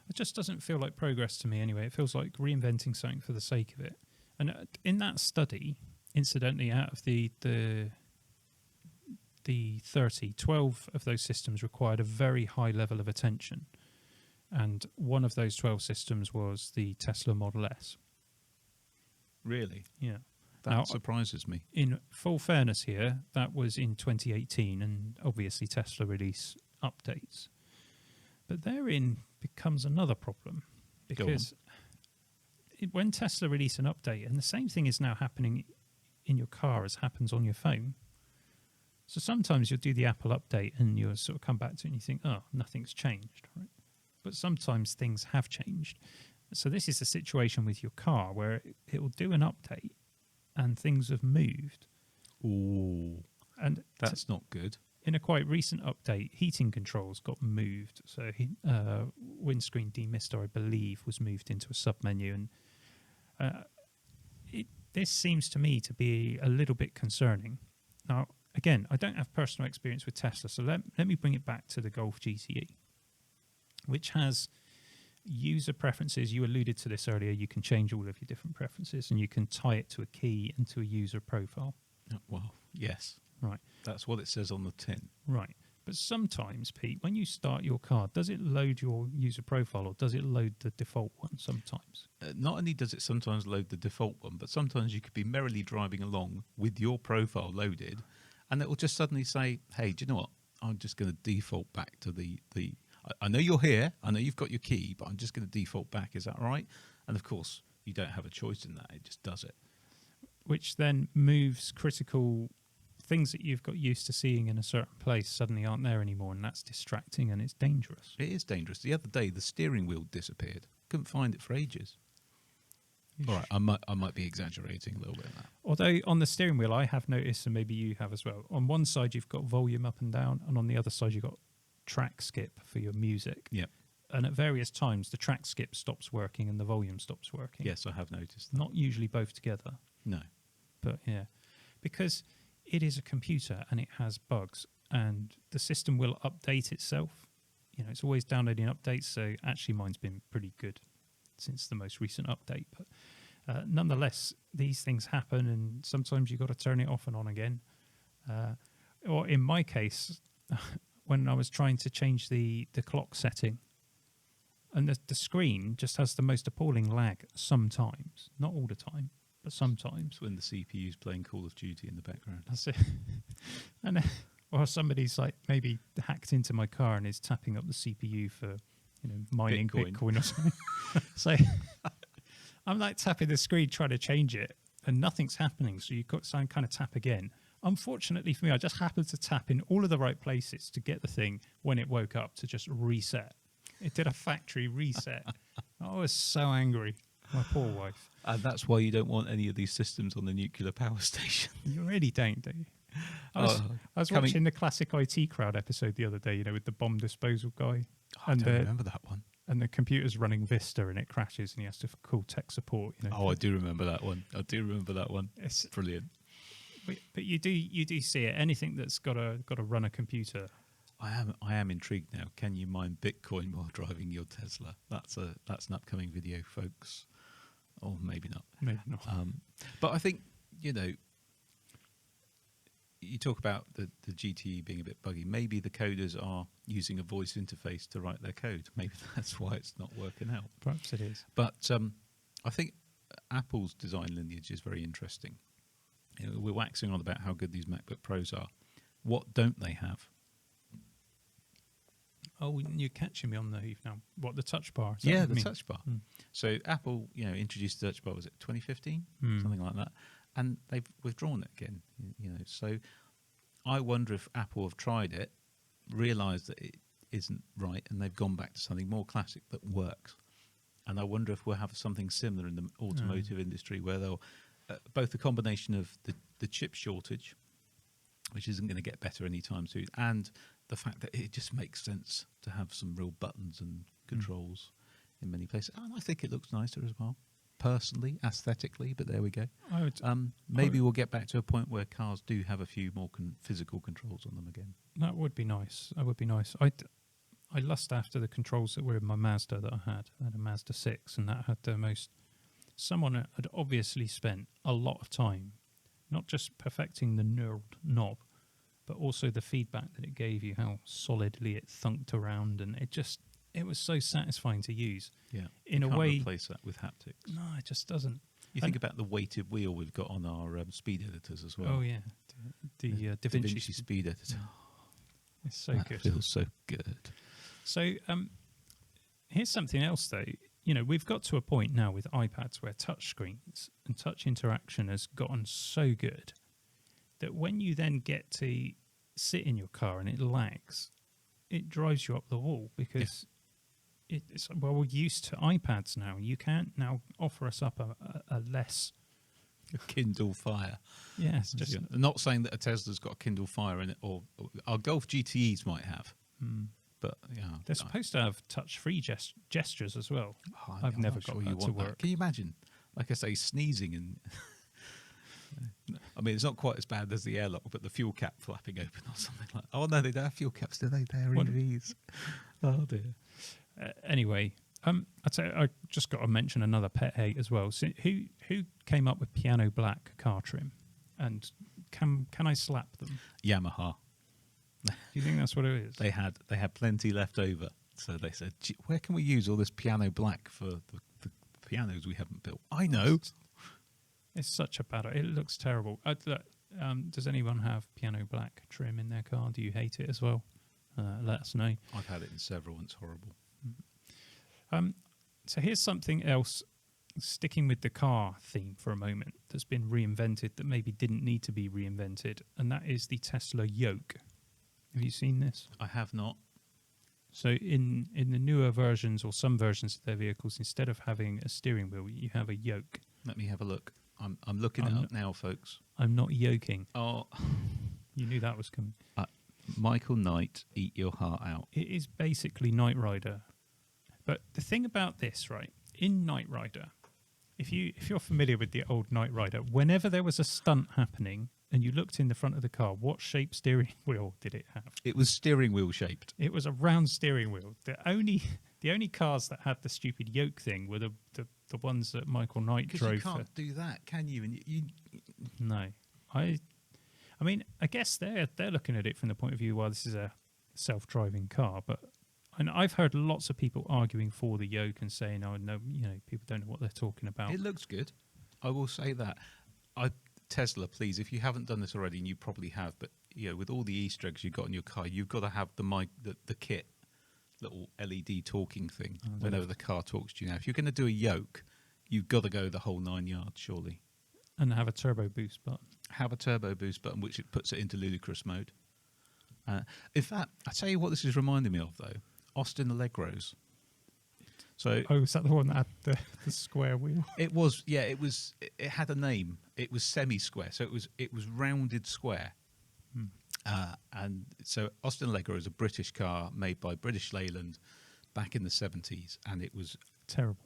It just doesn't feel like progress to me anyway. It feels like reinventing something for the sake of it. And in that study, incidentally, out of the 30, 12 of those systems required a very high level of attention. And one of those 12 systems was the Tesla Model S. Really? Yeah. That Now, surprises me. in full fairness here, that was in 2018, and obviously Tesla release updates. But therein becomes another problem, because when Tesla release an update, and the same thing is now happening in your car as happens on your phone. So sometimes you'll do the Apple update and you'll sort of come back to it and you think, oh, nothing's changed, right? But sometimes things have changed. So this is a situation with your car where it will do an update and things have moved. Ooh, And that's not good. in a quite recent update, heating controls got moved. So windscreen demister, I believe, was moved into a submenu. And this seems to me to be a little bit concerning. Now, again, I don't have personal experience with Tesla, so let me bring it back to the Golf GTE, which has user preferences. You alluded to this earlier. You can change all of your different preferences, and you can tie it to a key and to a user profile. Well, yes. Right. That's what it says on the tin. Right. But sometimes, Pete, when you start your car, does it load your user profile or does it load the default one sometimes? Not only does it sometimes load the default one, but sometimes you could be merrily driving along with your profile loaded, and it will just suddenly say, hey, do you know what? I'm just going to default back to the I know you're here, I know you've got your key, but I'm just going to default back. Is that right? And of course, you don't have a choice in that. It just does it. Which then moves critical things that you've got used to seeing in a certain place suddenly aren't there anymore, and that's distracting and it's dangerous. It is dangerous. The other day, the steering wheel disappeared. Couldn't find it for ages. All right, I might be exaggerating a little bit of that. Although on the steering wheel, I have noticed, and maybe you have as well, on one side you've got volume up and down, and on the other side you've got track skip for your music. Yep. And at various times, the track skip stops working and the volume stops working. Yes, I have noticed that. Not usually both together. No. But yeah, because it is a computer and it has bugs, and the system will update itself. You know, it's always downloading updates, so actually mine's been pretty good since the most recent update. But nonetheless, these things happen, and sometimes you've got to turn it off and on again. Or in my case, when I was trying to change the clock setting, and the screen just has the most appalling lag sometimes, not all the time, but sometimes. It's when the CPU's playing Call of Duty in the background. That's it. And or somebody's like maybe hacked into my car and is tapping up the CPU for, you know, mining Bitcoin or something. So I'm like tapping the screen trying to change it, and nothing's happening. So you've got to kind of tap again. Unfortunately for me, I just happened to tap in all of the right places to get the thing when it woke up to just reset. It did a factory reset. I was so angry. My poor wife. And that's why you don't want any of these systems on the nuclear power station. You really don't, do you? I was watching the Classic IT Crowd episode the other day, you know, with the bomb disposal guy. I don't remember that one. And the computer's running Vista and it crashes and he has to call tech support. You know. Oh, I do remember that one. It's brilliant. But you do see it. Anything that's got to run a computer. I am intrigued now. Can you mine Bitcoin while driving your Tesla? That's an upcoming video, folks. Or maybe not. Maybe not. But I think, you know, you talk about the GTE being a bit buggy. Maybe the coders are using a voice interface to write their code. Maybe that's why it's not working out. Perhaps it is. But I think Apple's design lineage is very interesting. You know, we're waxing on about how good these MacBook Pros are. What don't they have? Oh, you're catching me on the hoof now. What, the touch bar? Yeah, the touch bar. So Apple, you know, introduced the touch bar, was it 2015? Something like that. And they've withdrawn it again, you know. So I wonder if Apple have tried it, realised that it isn't right, and they've gone back to something more classic that works. And I wonder if we'll have something similar in the automotive industry where they'll, both the combination of the chip shortage, which isn't going to get better anytime soon, and the fact that it just makes sense to have some real buttons and controls in many places. And I think it looks nicer as well, personally, aesthetically, but there we go. Maybe we'll get back to a point where cars do have a few more physical controls on them again. That would be nice. That would be nice. I lust after the controls that were in my Mazda that I had. I had a Mazda 6, and that had the most... Someone had obviously spent a lot of time not just perfecting the knurled knob, but also the feedback that it gave you, how solidly it thunked around, and it it was so satisfying to use. Yeah. In you a can't way, replace that with haptics. no, it just doesn't. You think about the weighted wheel we've got on our speed editors as well. Oh yeah, the DaVinci speed editor. It's so That good. feels so good. So here's something else, though. You know, we've got to a point now with iPads where touch screens and touch interaction has gotten so good that when you then get to sit in your car and it lags, it drives you up the wall because we're used to iPads now. You can't now offer us up a less Kindle Fire. Yeah, it's just I'm not saying that a Tesla's got a Kindle Fire in it, or our Golf GTEs might have. But yeah, they're supposed to have touch-free gestures as well. I've I'm never not got sure that you to want work. that. Can you imagine? Like I say, sneezing and. I mean, it's not quite as bad as the airlock, but the fuel cap flapping open or something like. Oh no, they don't have fuel caps, do they? They're EVs. Oh dear. Anyway, I'd say I just got to mention another pet hate as well. So who came up with piano black car trim, and can I slap them? Yamaha. Do you think that's what it is? They had plenty left over, so they said, "Gee, where can we use all this piano black for the pianos we haven't built?" I know. It's such a bad. It looks terrible. Does anyone have piano black trim in their car? Do you hate it as well? Let us know. I've had it in several, and it's horrible. So here's something else, sticking with the car theme for a moment, that's been reinvented that maybe didn't need to be reinvented, and that is the Tesla yoke. Have you seen this? I have not. So in the newer versions or some versions of their vehicles, instead of having a steering wheel, you have a yoke. Let me have a look. I'm looking it up now, folks. I'm not yoking. Oh, You knew that was coming. Michael Knight, eat your heart out. It is basically Knight Rider. But the thing about this, right, in Knight Rider, if you're familiar with the old Knight Rider, whenever there was a stunt happening and you looked in the front of the car, what shape steering wheel did it have? It was steering wheel shaped. It was a round steering wheel. The only cars that had the stupid yoke thing were the ones that Michael Knight drove. You can't do that, can you? And you No, I mean, I guess they're looking at it from the point of view, well, this is a self-driving car, but and I've heard lots of people arguing for the yoke and saying, oh no, people don't know what they're talking about. It looks good. I will say that. Tesla, please, if you haven't done this already, and you probably have, but with all the Easter eggs you've got in your car, you've got to have the kit, little LED talking thing whenever the car talks to you. Now, if you're going to do a yoke, you've got to go the whole 9 yards, surely. And have a turbo boost button. Have a turbo boost button, which it puts it into ludicrous mode. In fact, I tell you what this is reminding me of, though. Austin Allegros. So, is that the one that had the square wheel? It was, yeah. It had a name. It was semi-square, so it was rounded square. And so Austin Allegro is a British car made by British Leyland back in the 70s, and it was terrible,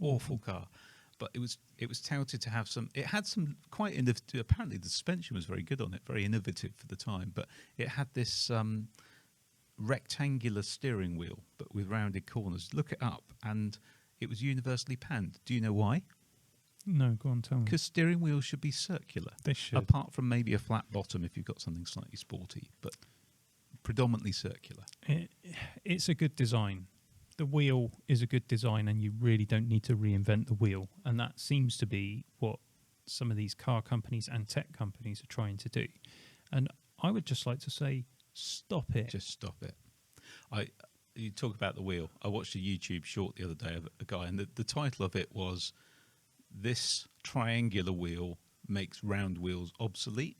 awful car. But it was touted to have some. It had some quite innovative. Apparently, the suspension was very good on it, very innovative for the time. But it had this rectangular steering wheel, but with rounded corners. Look it up, and it was universally panned. Do you know why? No, go on, tell me. Because steering wheels should be circular. They should. Apart from maybe a flat bottom if you've got something slightly sporty, but predominantly circular. It's a good design. The wheel is a good design, and you really don't need to reinvent the wheel. And that seems to be what some of these car companies and tech companies are trying to do. And I would just like to say, stop it. Just stop it. You talk about the wheel. I watched a YouTube short the other day of a guy, and the title of it was, "This triangular wheel makes round wheels obsolete."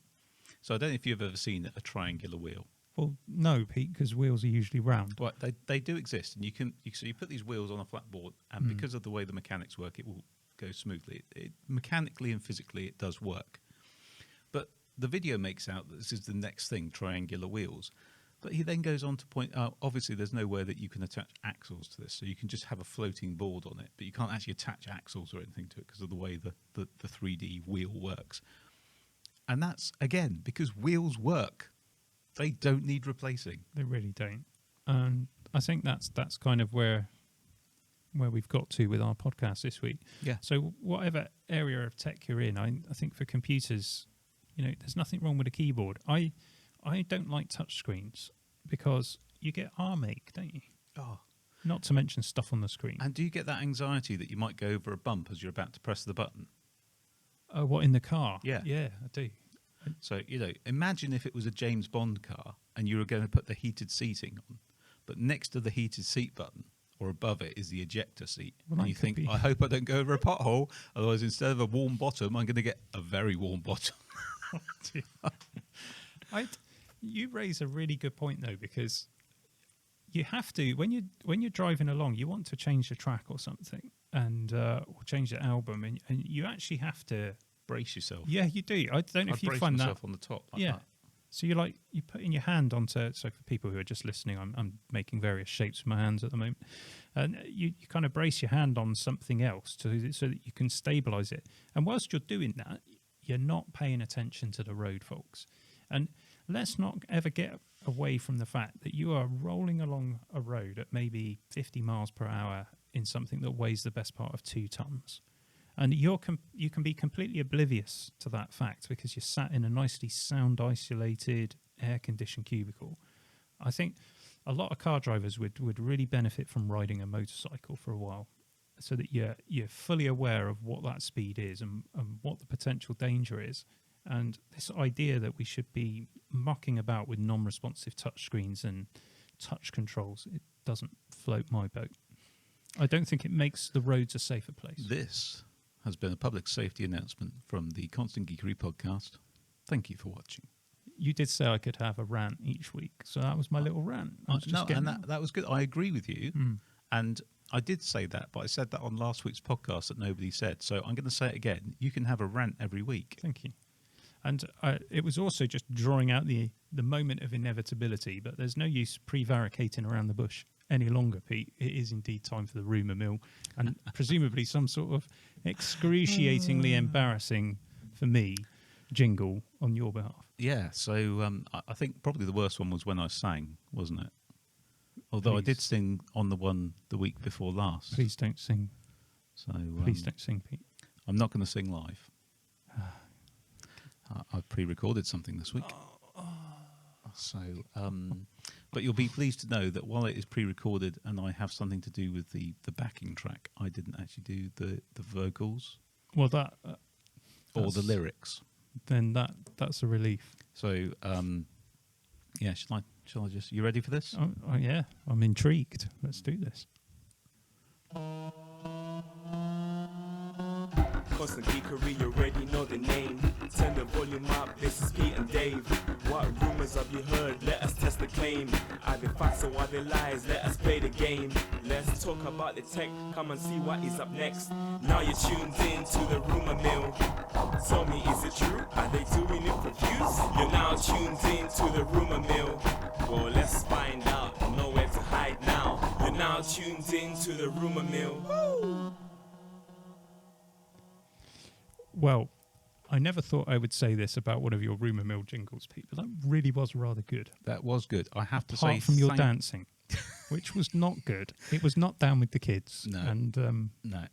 So I don't know if you've ever seen a triangular wheel. Well, no, Pete, because wheels are usually round. Well, they do exist, and you put these wheels on a flat board, and because of the way the mechanics work, it will go smoothly. Mechanically and physically, it does work. But the video makes out that this is the next thing, triangular wheels. But he then goes on to point out, obviously, there's no way that you can attach axles to this, so you can just have a floating board on it, but you can't actually attach axles or anything to it because of the way the 3D wheel works. And that's, again, because wheels work. They don't need replacing. They really don't. And I think that's kind of where we've got to with our podcast this week. Yeah. So whatever area of tech you're in, I think for computers, there's nothing wrong with a keyboard. I don't like touch screens because you get arm ache, don't you? Oh, Not to mention stuff on the screen. And do you get that anxiety that you might go over a bump as you're about to press the button? What, in the car? Yeah. Yeah, I do. So, imagine if it was a James Bond car and you were going to put the heated seating on, but next to the heated seat button or above it is the ejector seat. Well, and you think, I hope I don't go over a pothole, otherwise instead of a warm bottom, I'm going to get a very warm bottom. You raise a really good point, though, because you have to, when you're driving along, you want to change the track or something, and or change the album, and you actually have to Brace yourself. Yeah, you do. I don't know if you find that. Brace myself on the top. Like yeah. That. So you putting your hand onto. So for people who are just listening, I'm making various shapes with my hands at the moment, and you kind of brace your hand on something else so that you can stabilize it. And whilst you're doing that, you're not paying attention to the road, folks. And let's not ever get away from the fact that you are rolling along a road at maybe 50 miles per hour in something that weighs the best part of 2 tons. And you can be completely oblivious to that fact because you're sat in a nicely sound-isolated, air-conditioned cubicle. I think a lot of car drivers would really benefit from riding a motorcycle for a while so that you're fully aware of what that speed is and what the potential danger is. And this idea that we should be mucking about with non-responsive touchscreens and touch controls, it doesn't float my boat. I don't think it makes the roads a safer place. This has been a public safety announcement from the Constant Geekery podcast. Thank you for watching. You did say I could have a rant each week, so that was my little rant. That was good. I agree with you. And I did say that, but I said that on last week's podcast that nobody said. So I'm going to say it again. You can have a rant every week. Thank you. And it was also just drawing out the moment of inevitability, but there's no use prevaricating around the bush any longer, Pete. It is indeed time for the Rumour Mill, and presumably some sort of excruciatingly embarrassing, for me, jingle on your behalf. Yeah, so I think probably the worst one was when I sang, wasn't it? Although I did sing on the one the week before last. Please don't sing. So Please don't sing, Pete. I'm not going to sing live. I've pre-recorded something this week. So, but you'll be pleased to know that while it is pre-recorded and I have something to do with the backing track, I didn't actually do the vocals. Well, or the lyrics. Then that's a relief. So, yeah, shall I just? You ready for this? Oh, yeah, I'm intrigued. Let's do this. Constant Geekery, you already know the name. Turn the volume up, this is Pete and Dave. What rumours have you heard? Let us test the claim. Are they facts or are they lies? Let us play the game. Let's talk about the tech, come and see what is up next. Now you're tuned in to the Rumour Mill. Tell me, is it true? Are they doing it for views? You're now tuned in to the Rumour Mill. Well, let's find out, nowhere to hide now. You're now tuned in to the Rumour Mill. Woo! Well, I never thought I would say this about one of your Rumour Mill jingles, Pete, but that really was rather good. That was good. I have to say, apart from your dancing, which was not good. It was not down with the kids. No. And no.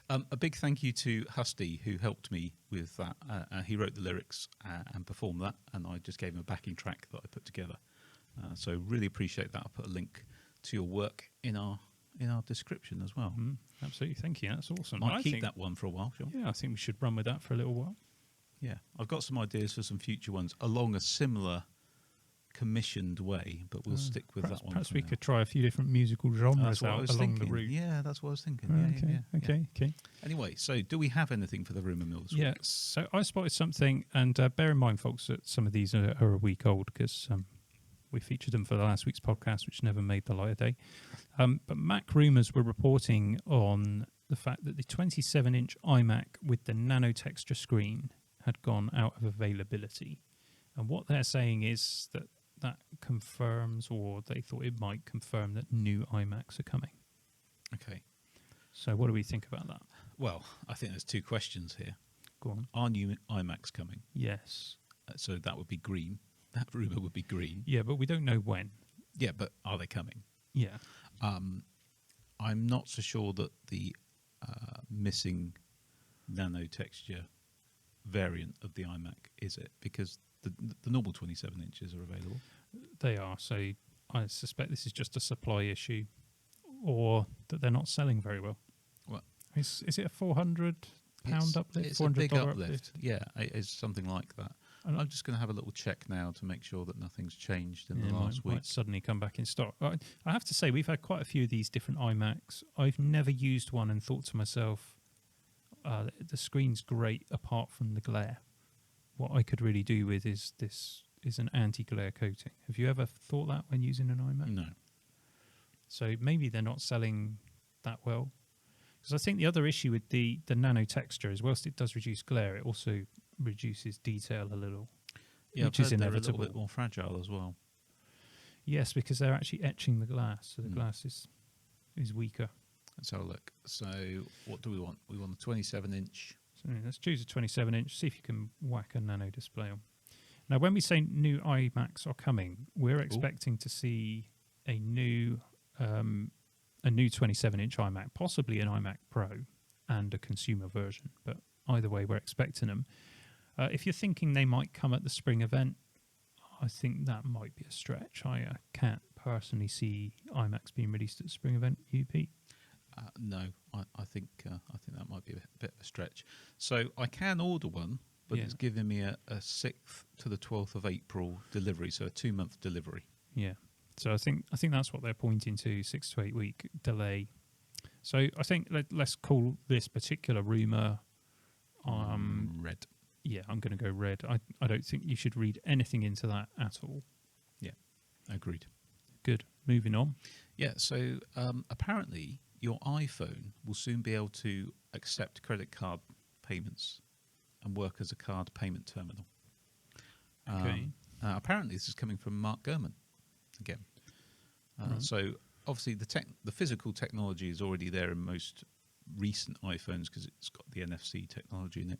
A big thank you to Husty, who helped me with that. He wrote the lyrics and performed that, and I just gave him a backing track that I put together. So really appreciate that. I'll put a link to your work in our description as well. Absolutely, thank you. That's awesome. Might keep that one for a while, sure. Yeah, I think we should run with that for a little while. Yeah, I've got some ideas for some future ones along a similar commissioned way, but we'll stick with that one. Perhaps for we now. could try a few different musical genres what I out was along thinking. the route. Yeah, that's what I was thinking. Okay. Anyway, so do we have anything for the Rumour Mill this Yeah, week? so I spotted something, and bear in mind, folks, that some of these are a week old because we featured them for the last week's podcast, which never made the light of day. But Mac Rumours were reporting on the fact that the 27-inch iMac with the nano texture screen had gone out of availability. And what they're saying is that confirms, or they thought it might confirm, that new iMacs are coming. Okay. So what do we think about that? Well, I think there's two questions here. Go on. Are new iMacs coming? Yes. So that would be green. That rumour would be green. Yeah, but we don't know when. Yeah, but are they coming? Yeah. I'm not so sure that the missing nano texture variant of the iMac is it, because the normal 27 inches are available. They are. So I suspect this is just a supply issue. or that they're not selling very well? Well, Is it a £400 uplift? It's a big $400 uplift. Yeah, it's something like that. And I'm just going to have a little check now to make sure that nothing's changed in Yeah, the last week. might suddenly come back in stock. I have to say, we've had quite a few of these different iMacs. I've never used one and thought to myself, the screen's great apart from the glare. What I could really do with is an anti-glare coating. Have you ever thought that when using an iMac? No. So maybe they're not selling that well. Because I think the other issue with the nano texture is, whilst it does reduce glare, it also reduces detail a little, Yeah, which I've is heard they're inevitable. a little bit more fragile as well. Yes, because they're actually etching the glass, so the glass is weaker. Let's have a look. So what do we want? We want a 27-inch. So let's choose a 27-inch, see if you can whack a nano display on. Now, when we say new iMacs are coming, we're expecting to see a new 27-inch iMac, possibly an iMac Pro and a consumer version. But either way, we're expecting them. If you're thinking they might come at the spring event, I think that might be a stretch. I can't personally see iMacs being released at the spring event. You, Pete? No, I think that might be a bit of a stretch. So I can order one, but it's giving me a 6th to the 12th of April delivery, so a 2-month delivery. Yeah. So I think that's what they're pointing to, 6 to 8 week delay. So I think let's call this particular rumour red. Yeah, I'm going to go red. I don't think you should read anything into that at all. Yeah, agreed. Good. Moving on. Yeah, so apparently your iPhone will soon be able to accept credit card payments and work as a card payment terminal. Okay. Apparently this is coming from Mark Gurman again. So obviously the physical technology is already there in most recent iPhones because it's got the NFC technology in it.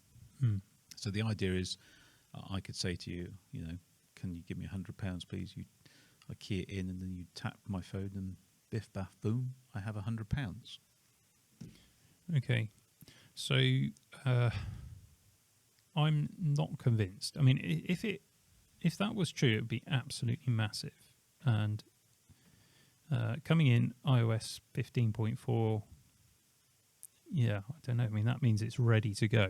So the idea is I could say to you, can you give me £100, please? I key it in and then you tap my phone and biff, baff, boom, I have £100. Okay. So I'm not convinced. I mean, if that was true, it would be absolutely massive. And coming in iOS 15.4, yeah, I don't know. I mean, that means it's ready to go.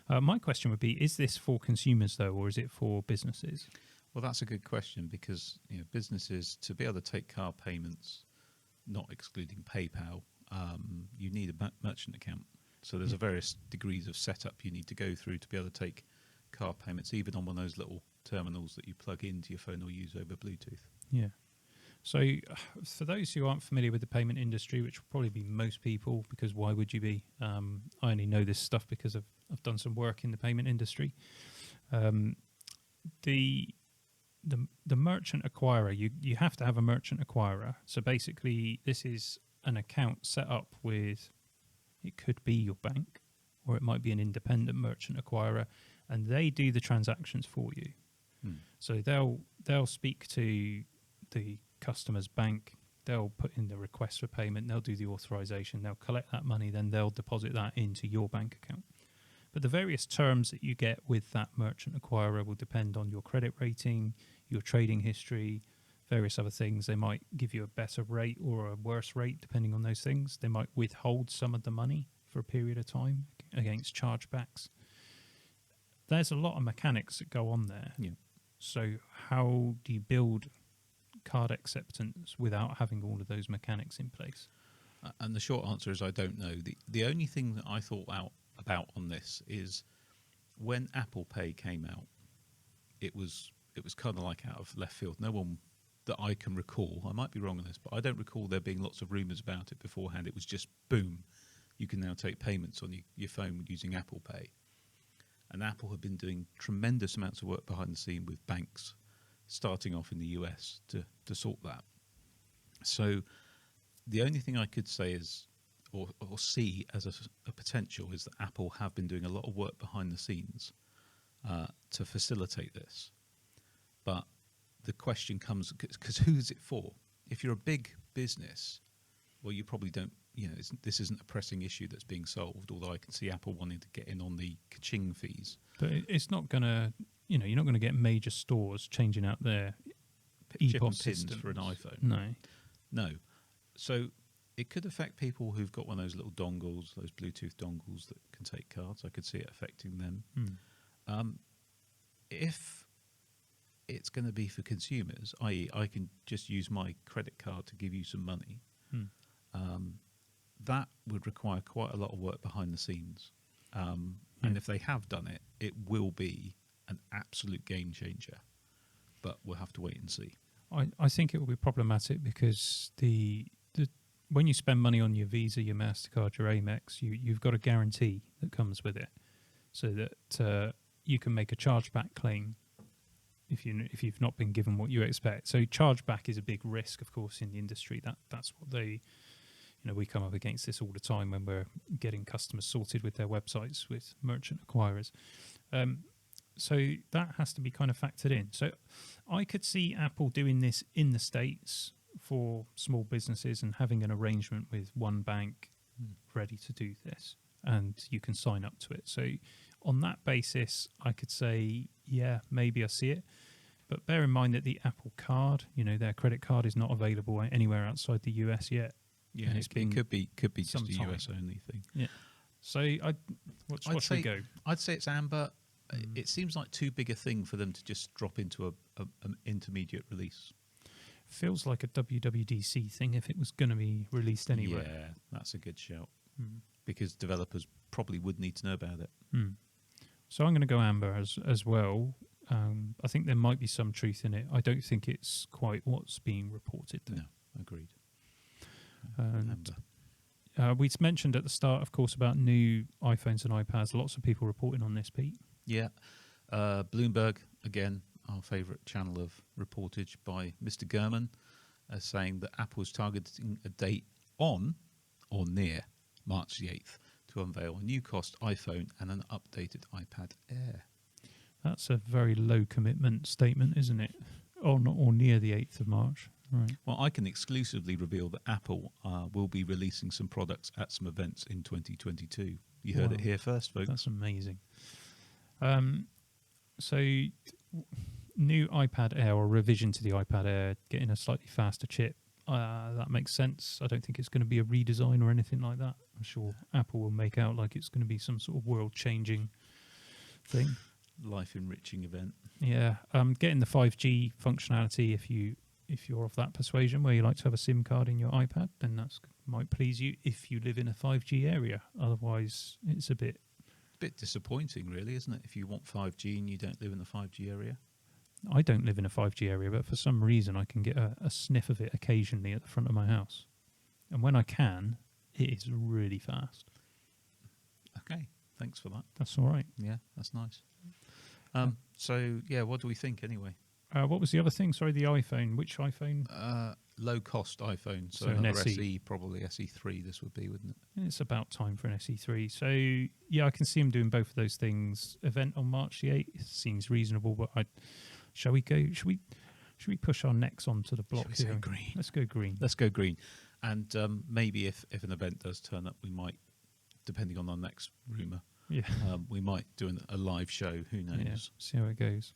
My question would be, is this for consumers, though, or is it for businesses? Well, that's a good question because businesses, to be able to take card payments, not excluding PayPal, you need a merchant account. So there's a various degrees of setup you need to go through to be able to take card payments, even on one of those little terminals that you plug into your phone or use over Bluetooth. Yeah. So for those who aren't familiar with the payment industry, which will probably be most people, because why would you be? I only know this stuff because I've done some work in the payment industry. The merchant acquirer, you have to have a merchant acquirer. So basically, this is an account set up with, it could be your bank, or it might be an independent merchant acquirer, and they do the transactions for you. So they'll speak to the customer's bank, they'll put in the request for payment, they'll do the authorization, they'll collect that money, then they'll deposit that into your bank account. But the various terms that you get with that merchant acquirer will depend on your credit rating, your trading history, various other things. They might give you a better rate or a worse rate depending on those things. They might withhold some of the money for a period of time against chargebacks. There's a lot of mechanics that go on there. Yeah. So how do you build card acceptance without having all of those mechanics in place? And the short answer is I don't know. The only thing that I thought about on this is when Apple Pay came out, it was kind of like out of left field. No one that I can recall, I might be wrong on this, but I don't recall there being lots of rumours about it beforehand. It was just boom, you can now take payments on your phone using Apple Pay. And Apple had been doing tremendous amounts of work behind the scene with banks, starting off in the US to sort that. So the only thing I could say is, or see as a potential, is that Apple have been doing a lot of work behind the scenes to facilitate this. But the question comes, because who's it for? If you're a big business, well, you probably don't, this isn't a pressing issue that's being solved, although I can see Apple wanting to get in on the ka-ching fees. But it's not going to, you're not going to get major stores changing out their Chip and EPOS pins systems for an iPhone. No. No. So it could affect people who've got one of those little dongles, those Bluetooth dongles that can take cards. I could see it affecting them. If it's going to be for consumers, i.e. I can just use my credit card to give you some money, that would require quite a lot of work behind the scenes. And if they have done it, it will be an absolute game changer. But we'll have to wait and see. I think it will be problematic because when you spend money on your Visa, your MasterCard, your Amex, you've got a guarantee that comes with it, so that you can make a chargeback claim if you've not been given what you expect. So chargeback is a big risk, of course, in the industry. That's what they, we come up against this all the time when we're getting customers sorted with their websites with merchant acquirers. So that has to be kind of factored in. So I could see Apple doing this in the States for small businesses and having an arrangement with one bank ready to do this, and you can sign up to it. So on that basis, I could say, yeah, maybe I see it. But bear in mind that the Apple Card, their credit card is not available anywhere outside the US yet. Yeah, it could be just a US only thing. Yeah. So what should we go? I'd say it's amber. It seems like too big a thing for them to just drop into an intermediate release. Feels like a WWDC thing if it was going to be released anyway. Yeah, that's a good shout. Because developers probably would need to know about it. So I'm going to go amber as well. I think there might be some truth in it. I don't think it's quite what's being reported, though. No, agreed. Amber. We mentioned at the start, of course, about new iPhones and iPads. Lots of people reporting on this, Pete. Yeah. Bloomberg, again, our favourite channel of reportage by Mr. Gurman, saying that Apple is targeting a date on or near March the 8th to unveil a new cost iPhone and an updated iPad Air. That's a very low commitment statement, isn't it? Or near the 8th of March. Right. Well, I can exclusively reveal that Apple will be releasing some products at some events in 2022. You heard it here first, folks. That's amazing. So, new iPad Air or revision to the iPad Air, getting a slightly faster chip. That makes sense. I don't think it's going to be a redesign or anything like that. I'm sure Apple will make out like it's going to be some sort of world-changing thing. Life-enriching event. Yeah. Getting the 5G functionality, if you're of that persuasion where you like to have a SIM card in your iPad, then that might please you if you live in a 5G area. Otherwise, it's a bit disappointing, really, isn't it? If you want 5G and you don't live in the 5G area. I don't live in a 5G area, but for some reason I can get a sniff of it occasionally at the front of my house. And when I can, it is really fast. Okay, thanks for that. That's all right. Yeah, that's nice. So, yeah, what do we think anyway? What was the other thing? Sorry, the iPhone. Which iPhone? Low-cost iPhone. So an another SE. SE, probably SE3 this would be, wouldn't it? It's about time for an SE3. So, yeah, I can see him doing both of those things. Event on March the 8th seems reasonable, but shall we go? Should we push our necks onto the block Should we here? say green? Let's go green. Let's go green. And maybe if an event does turn up, we might, depending on our next rumour, we might do a live show. Who knows? Yeah, see how it goes.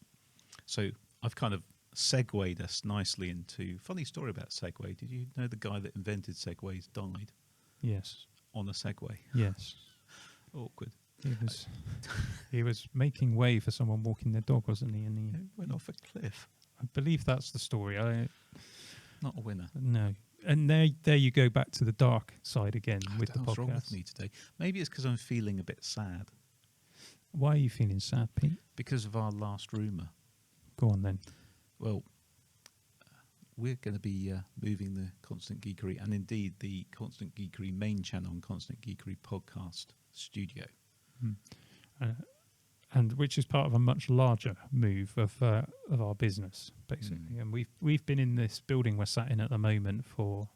So I've kind of segued us nicely into funny story about Segway. Did you know the guy that invented Segways died? Yes. On a Segway. Yes. Awkward. He was making way for someone walking their dog, wasn't he? And he went off a cliff. I believe that's the story. Not a winner. No. And there you go back to the dark side again with the podcast. What's wrong with me today? Maybe it's because I'm feeling a bit sad. Why are you feeling sad, Pete? Because of our last rumour. Go on then. Well, we're going to be moving the Constant Geekery and indeed the Constant Geekery main channel and Constant Geekery podcast studio. And which is part of a much larger move of our business, basically. And we've been in this building we're sat in at the moment for...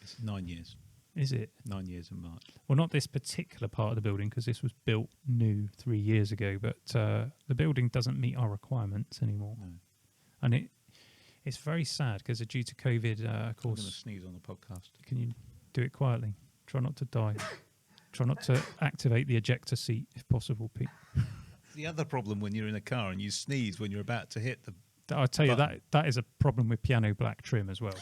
It's 9 years. Is it? 9 years in March. Well, not this particular part of the building because this was built new 3 years ago, but the building doesn't meet our requirements anymore. No. And it's very sad because due to COVID, of course... I'm going to sneeze on the podcast. Can you do it quietly? Try not to die. Try not to activate the ejector seat if possible, Pete. The other problem when you're in a car and you sneeze when you're about to hit the... I'll tell you, that is a problem with piano black trim as well.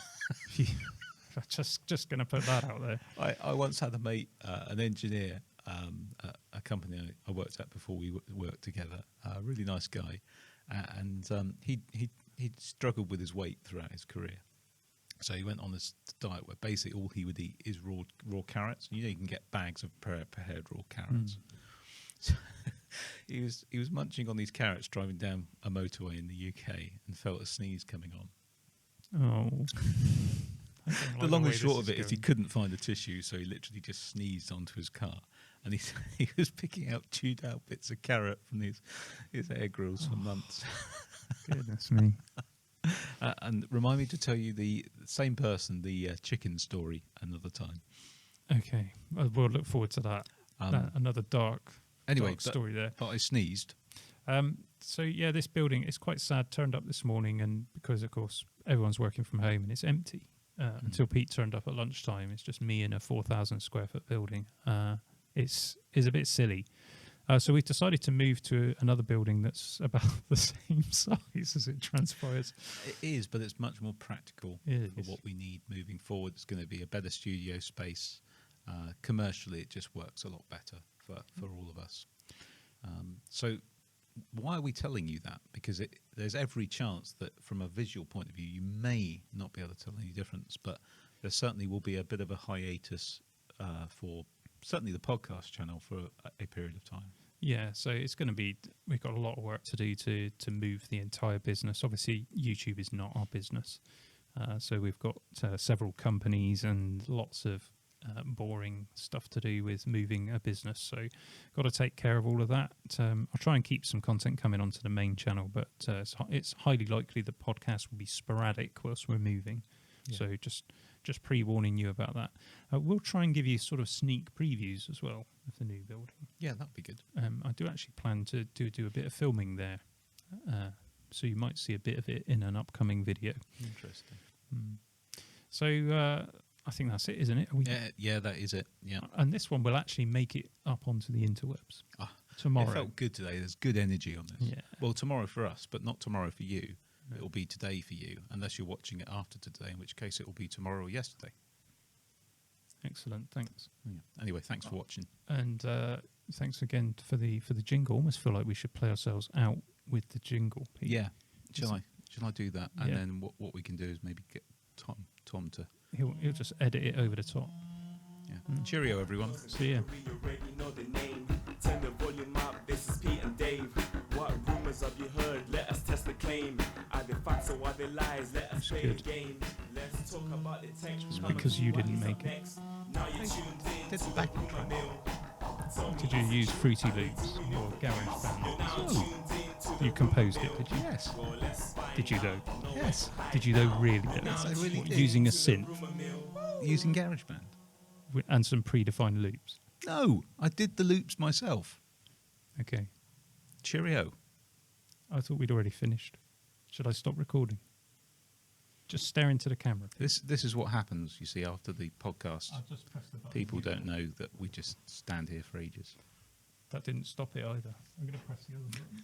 Just going to put that out there. I once had a mate, an engineer, at a company I worked at before we worked together. A really nice guy, and he'd struggled with his weight throughout his career. So he went on this diet where basically all he would eat is raw carrots. You know, you can get bags of prepared raw carrots. So he was munching on these carrots driving down a motorway in the UK and felt a sneeze coming on. Oh. The long and short of it is he couldn't find a tissue, so he literally just sneezed onto his car. And he was picking out chewed out bits of carrot from his air grills for months. Goodness me. And remind me to tell you the same person, the chicken story another time. Okay. We'll look forward to that. Another dark story there. But I sneezed. So, yeah, this building is quite sad. Turned up this morning, and because, of course, everyone's working from home and it's empty. Until Pete turned up at lunchtime. It's just me in a 4,000 square foot building. It's a bit silly. So we've decided to move to another building that's about the same size as it transpires. It is, but it's much more practical for what we need moving forward. It's going to be a better studio space. Commercially, it just works a lot better for all of us. So why are we telling you that? Because there's every chance that from a visual point of view, you may not be able to tell any difference, but there certainly will be a bit of a hiatus for certainly the podcast channel for a period of time. Yeah, so it's going to be, we've got a lot of work to do to move the entire business. Obviously, YouTube is not our business. So we've got several companies and lots of boring stuff to do with moving a business. So got to take care of all of that. I'll try and keep some content coming onto the main channel, but it's highly likely the podcast will be sporadic whilst we're moving. Yeah. So just pre-warning you about that. We'll try and give you sort of sneak previews as well of the new building. Yeah, that'd be good. I do actually plan to do a bit of filming there. So you might see a bit of it in an upcoming video. Interesting. So I think that's it, isn't it? Yeah, that is it. Yeah. And this one will actually make it up onto the interwebs tomorrow. It felt good today. There's good energy on this. Yeah. Well, tomorrow for us, but not tomorrow for you. It will be today for you, unless you're watching it after today, in which case it will be tomorrow or yesterday. Excellent, thanks. Yeah. Anyway, thanks for watching. And thanks again for the jingle. Almost feel like we should play ourselves out with the jingle, Pete. Yeah. Shall I do that? And then what we can do is maybe get Tom to... He'll just edit it over the top. Yeah. Cheerio, everyone. See ya. Turn the volume up, this is Pete and Dave. What rumours have you heard? Let us test the claim. Are they facts or are they lies? Let us play the game. Let's talk about the text. It's because you didn't make it. Now you're tuned in to Rumour Mill. Did you use Fruity Loops or GarageBand? You composed it, did you? Yes. Did you though? Yes. Did you though really though? Yes, I really did. Using a synth? Using GarageBand. And some predefined loops? No, I did the loops myself. Okay. Cheerio. I thought we'd already finished. Should I stop recording? Just stare into the camera. This is what happens, you see, after the podcast. I'll just press the button. People don't know that we just stand here for ages. That didn't stop it either. I'm going to press the other button.